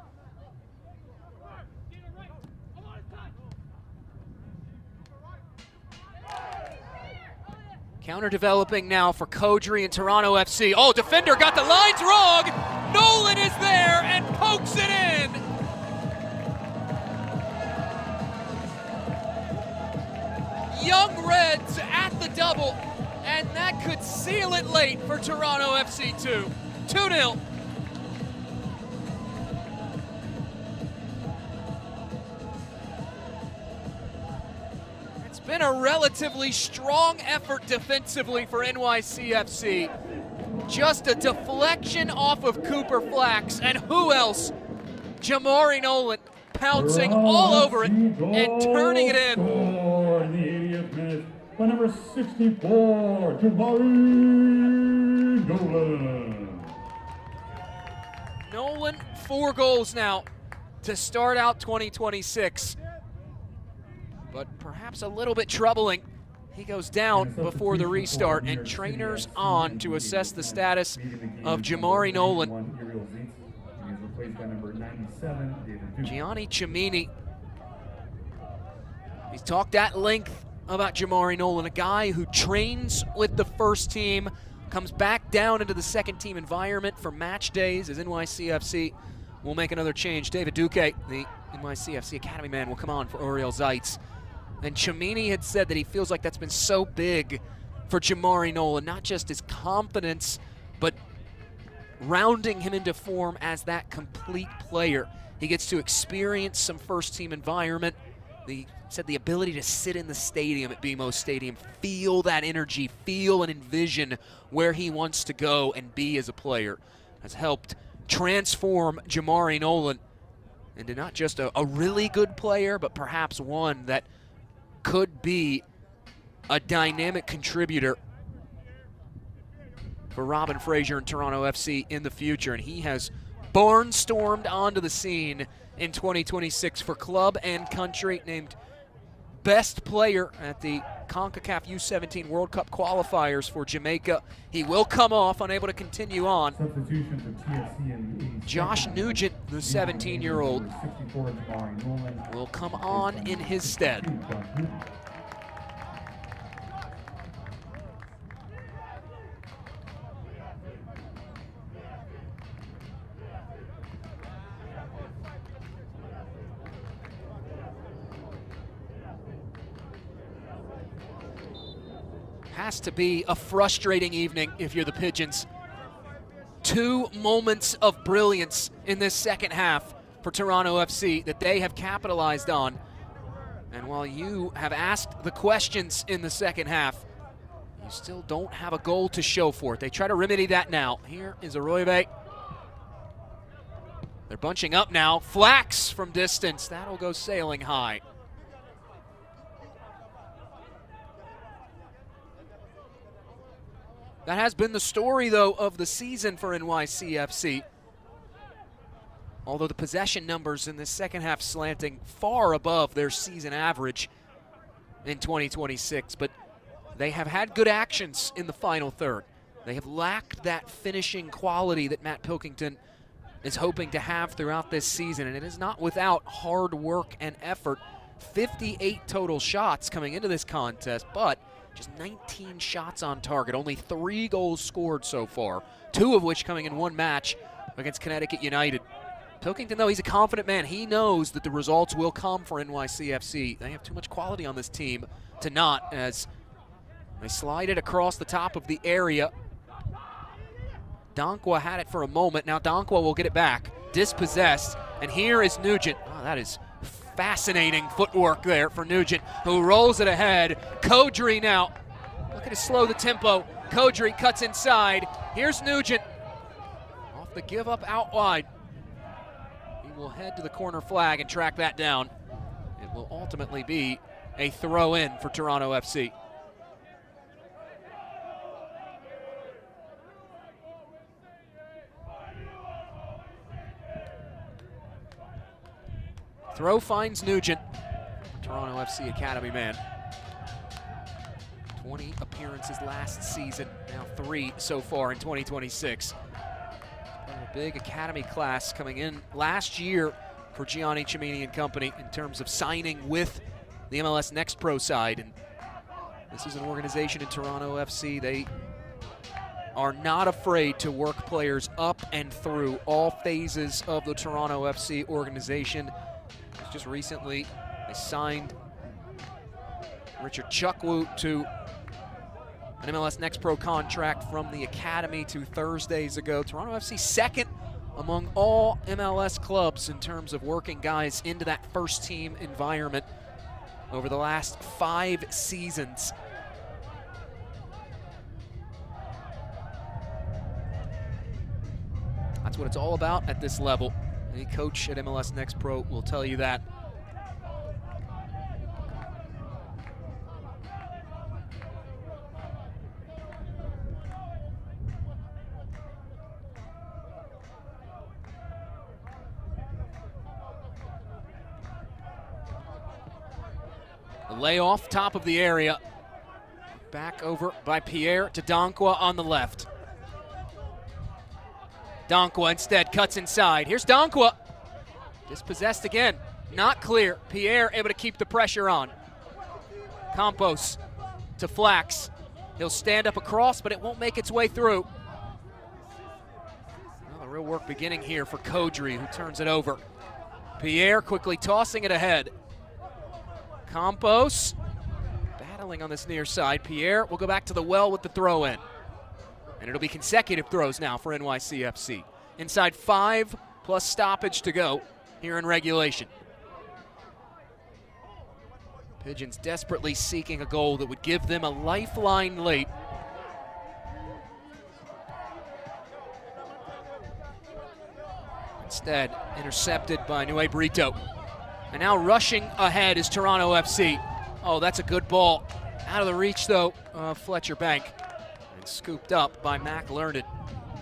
Counter developing now for Kodri and Toronto FC. Oh, defender got the lines wrong. Nolan is there and pokes it in. Young Reds at the double, and that could seal it late for Toronto FC 2. 2-0. Been a relatively strong effort defensively for NYCFC. Just a deflection off of Cooper Flax, and who else? Jamari Nolan pouncing all over it and turning it in. For the 80th minute, by number 64, Jamari Nolan. Nolan, 4 goals now to start out 2026. But perhaps a little bit troubling. He goes down before the restart, and trainers on to assess the status of Jamari Nolan. Gianni Cimini, he's talked at length about Jamari Nolan, a guy who trains with the first team, comes back down into the second team environment for match days as NYCFC will make another change. David Duque, the NYCFC Academy man, will come on for Oriel Zeitz. And Cimini had said that he feels like that's been so big for Jamari Nolan, not just his confidence, but rounding him into form as that complete player. He gets to experience some first-team environment. He said the ability to sit in the stadium at BMO Stadium, feel that energy, feel and envision where he wants to go and be as a player, has helped transform Jamari Nolan into not just a really good player, but perhaps one that could be a dynamic contributor for Robin Fraser and Toronto FC in the future. And he has barnstormed onto the scene in 2026 for club and country, named best player at the CONCACAF U17 World Cup qualifiers for Jamaica. He will come off, unable to continue on. Josh Nugent, the 17-year-old, will come on in his stead. Has to be a frustrating evening if you're the Pigeons. 2 moments of brilliance in this second half for Toronto FC that they have capitalized on. And while you have asked the questions in the second half, you still don't have a goal to show for it. They try to remedy that now. Here is Aroybe. They're bunching up now. Flax from distance. That'll go sailing high. That has been the story, though, of the season for NYCFC. Although the possession numbers in this second half slanting far above their season average in 2026. But they have had good actions in the final third. They have lacked that finishing quality that Matt Pilkington is hoping to have throughout this season. And it is not without hard work and effort. 58 total shots coming into this contest, but just 19 shots on target, only 3 goals scored so far, 2 of which coming in one match against Connecticut United. Pilkington, though, he's a confident man. He knows that the results will come for NYCFC. They have too much quality on this team to not, as they slide it across the top of the area. Donkwa had it for a moment. Now Donkwa will get it back, dispossessed, and here is Nugent. Oh, that is fascinating footwork there for Nugent, who rolls it ahead. Kodri now, looking to slow the tempo. Kodri cuts inside. Here's Nugent, off the give up out wide. He will head to the corner flag and track that down. It will ultimately be a throw in for Toronto FC. Throw finds Nugent, Toronto FC Academy man. 20 appearances last season, now 3 so far in 2026. A big academy class coming in last year for Gianni Cimini and company in terms of signing with the MLS Next Pro side. And this is an organization in Toronto FC. They are not afraid to work players up and through all phases of the Toronto FC organization. Just recently, they signed Richard Chukwu to an MLS Next Pro contract from the academy 2 Thursdays ago. Toronto FC second among all MLS clubs in terms of working guys into that first team environment over the last 5 seasons. That's what it's all about at this level. Any coach at MLS Next Pro will tell you that. A layoff, top of the area. Back over by Pierre to Donkwa on the left. Donkwa instead cuts inside. Here's Donkwa. Dispossessed again. Not clear. Pierre able to keep the pressure on. Campos to Flax. He'll stand up across, but it won't make its way through. Well, the real work beginning here for Kodri, who turns it over. Pierre quickly tossing it ahead. Campos battling on this near side. Pierre will go back to the well with the throw in. And it'll be consecutive throws now for NYCFC. Inside 5 plus stoppage to go here in regulation. Pigeons desperately seeking a goal that would give them a lifeline late. Instead, intercepted by Nue Brito. And now rushing ahead is Toronto FC. Oh, that's a good ball. Out of the reach, though, Fletcher Bank. And scooped up by Mac Learned.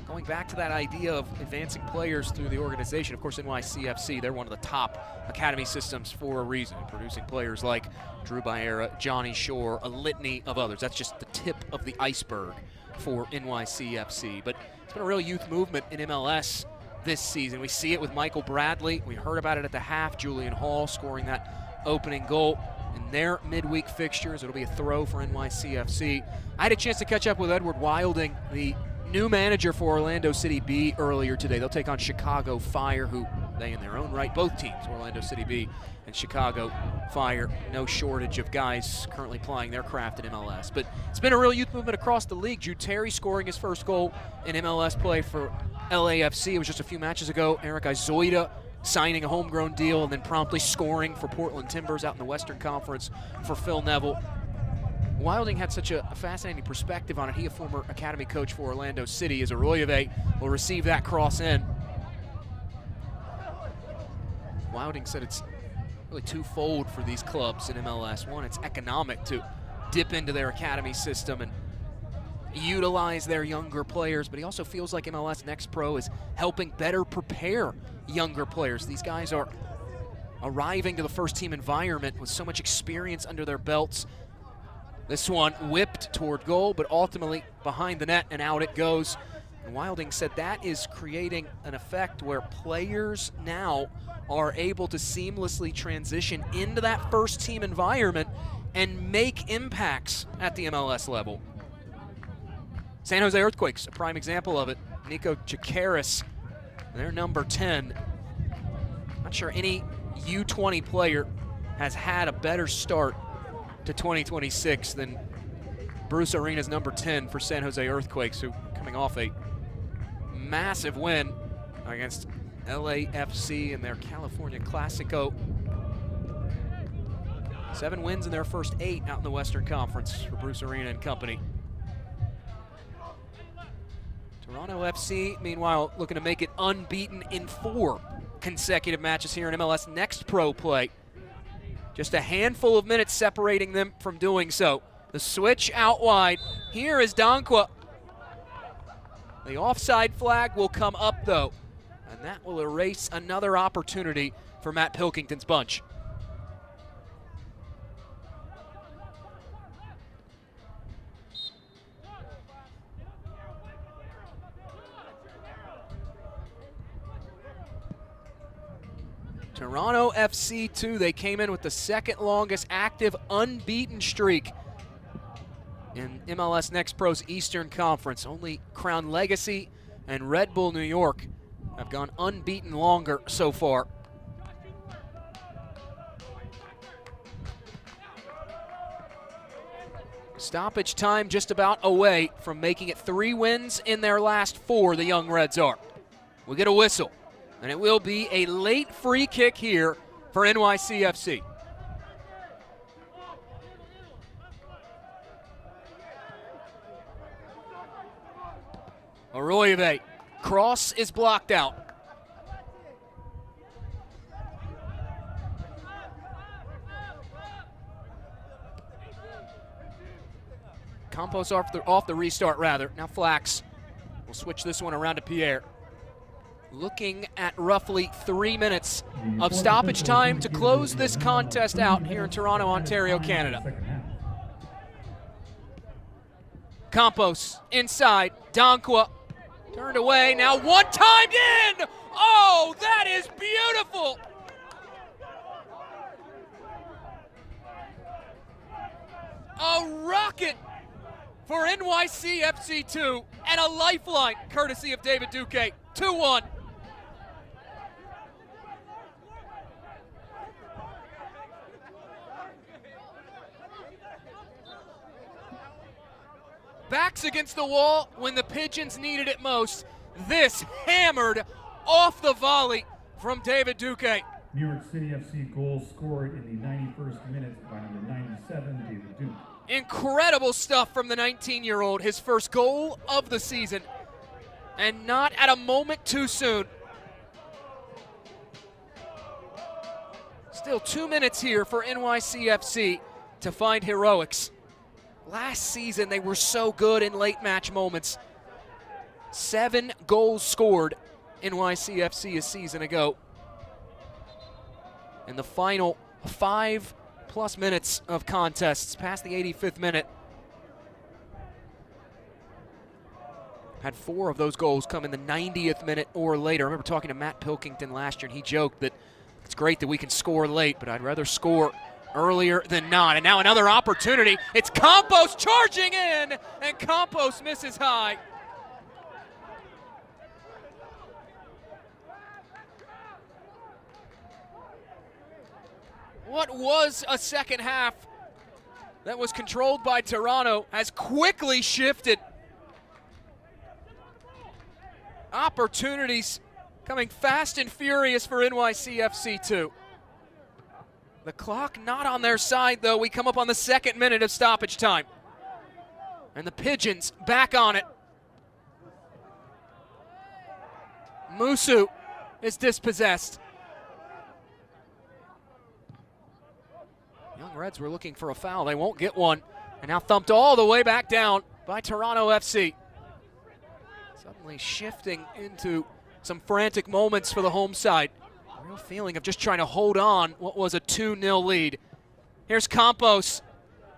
Going back to that idea of advancing players through the organization, of course, NYCFC, they're one of the top academy systems for a reason, producing players like Drew Baera, Johnny Shore, a litany of others. That's just the tip of the iceberg for NYCFC. But it's been a real youth movement in MLS this season. We see it with Michael Bradley. We heard about it at the half. Julian Hall scoring that opening goal in their midweek fixtures. It'll be a throw for NYCFC. I had a chance to catch up with Edward Wilding, the new manager for Orlando City B, earlier today. They'll take on Chicago Fire, who they in their own right, both teams, Orlando City B and Chicago Fire, no shortage of guys currently plying their craft in MLS. But it's been a real youth movement across the league. Jude Terry scoring his first goal in MLS play for LAFC. It was just a few matches ago. Eric Izoida signing a homegrown deal and then promptly scoring for Portland Timbers out in the Western Conference for Phil Neville. Wilding had such a fascinating perspective on it. He, a former academy coach for Orlando City, as Arroyave will receive that cross in. Wilding said it's really twofold for these clubs in MLS. One, it's economic to dip into their academy system and utilize their younger players, but he also feels like MLS Next Pro is helping better prepare younger players. These guys are arriving to the first team environment with so much experience under their belts. This one whipped toward goal, but ultimately behind the net and out it goes. And Wilding said that is creating an effect where players now are able to seamlessly transition into that first team environment and make impacts at the MLS level. San Jose Earthquakes, a prime example of it. Nico Chikaris, their number 10. Not sure any U20 player has had a better start to 2026 than Bruce Arena's number 10 for San Jose Earthquakes, who coming off a massive win against LAFC in their California Classico. 7 wins in their first 8 out in the Western Conference for Bruce Arena and company. Toronto FC, meanwhile, looking to make it unbeaten in 4 consecutive matches here in MLS Next Pro play. Just a handful of minutes separating them from doing so. The switch out wide. Here is Donkwa. The offside flag will come up, though, and that will erase another opportunity for Matt Pilkington's bunch. Toronto FC 2, they came in with the second longest active unbeaten streak in MLS Next Pro's Eastern Conference. Only Crown Legacy and Red Bull New York have gone unbeaten longer so far. Stoppage time just about away from making it 3 wins in their last 4, the Young Reds are. We'll get a whistle, and it will be a late free kick here for NYCFC. Arroyave, cross is blocked out. Campos off the restart, rather. Now Flax will switch this one around to Pierre. looking at roughly 3 minutes of stoppage time to close this contest out here in Toronto, Ontario, Canada. Campos inside, Dankwa turned away, now one-timed in! Oh, that is beautiful! A rocket for NYCFC2 and a lifeline courtesy of David Duque. 2-1. Backs against the wall when the Pigeons needed it most. This hammered off the volley from David Duque. New York City FC goal scored in the 91st minute by number 97, David Duke. Incredible stuff from the 19-year-old, his first goal of the season, and not at a moment too soon. Still 2 minutes here for NYCFC to find heroics. Last season, they were so good in late match moments. 7 goals scored NYCFC a season ago. In the final 5+ minutes of contests, past the 85th minute. Had 4 of those goals come in the 90th minute or later. I remember talking to Matt Pilkington last year, and he joked that it's great that we can score late, but I'd rather score earlier than not. And now another opportunity. It's Campos charging in, and Campos misses high. What was a second half that was controlled by Toronto has quickly shifted. Opportunities coming fast and furious for NYCFC2. The clock not on their side, though. We come up on the 2nd minute of stoppage time. And the Pigeons back on it. Musu is dispossessed. Young Reds were looking for a foul. They won't get one. And now thumped all the way back down by Toronto FC. Suddenly shifting into some frantic moments for the home side. A real feeling of just trying to hold on what was a 2-0 lead. Here's Campos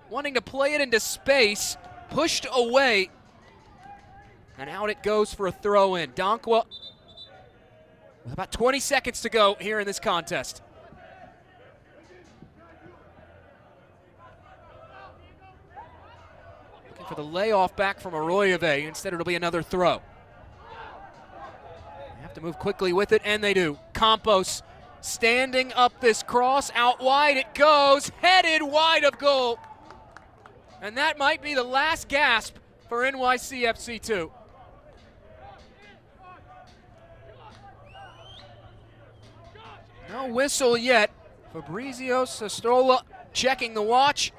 wanting to play it into space, pushed away, and out it goes for a throw-in. Dankwa with about 20 seconds to go here in this contest. Looking for the layoff back from Arroyave. Instead, it'll be another throw. To move quickly with it, and they do. Campos standing up this cross, out wide it goes, headed wide of goal. And that might be the last gasp for NYCFC2. No whistle yet. Fabrizio Sestrola checking the watch.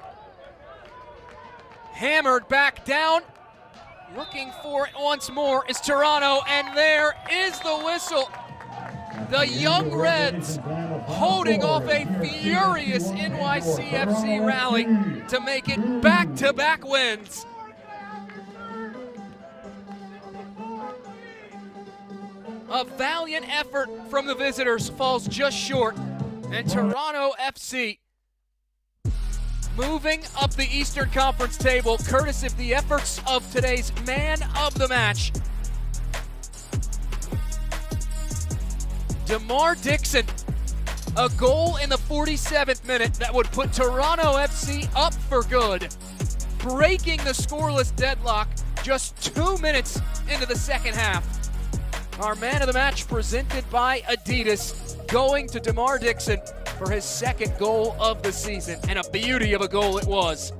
Hammered back down. Looking for it once more is Toronto, and there is the whistle. The Young Reds holding off a furious NYCFC rally to make it back-to-back wins. A valiant effort from the visitors falls just short, and Toronto FC moving up the Eastern Conference table, courtesy of the efforts of today's man of the match. DeMar Dixon, a goal in the 47th minute that would put Toronto FC up for good, breaking the scoreless deadlock just 2 minutes into the second half. Our man of the match presented by Adidas, going to DeMar Dixon for his 2nd goal of the season, and a beauty of a goal it was.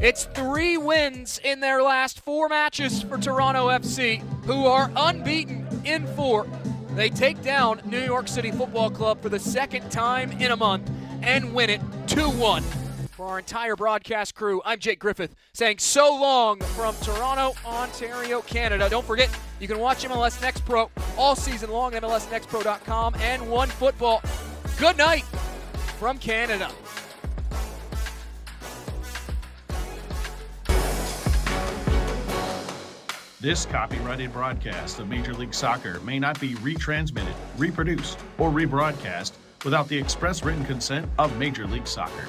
It's 3 wins in their last 4 matches for Toronto FC, who are unbeaten in 4. They take down New York City Football Club for the 2nd time in a month and win it 2-1. For our entire broadcast crew, I'm Jake Griffith saying so long from Toronto, Ontario, Canada. Don't forget, you can watch MLS Next Pro all season long at MLSNextPro.com and OneFootball. Good night from Canada. This copyrighted broadcast of Major League Soccer may not be retransmitted, reproduced, or rebroadcast without the express written consent of Major League Soccer.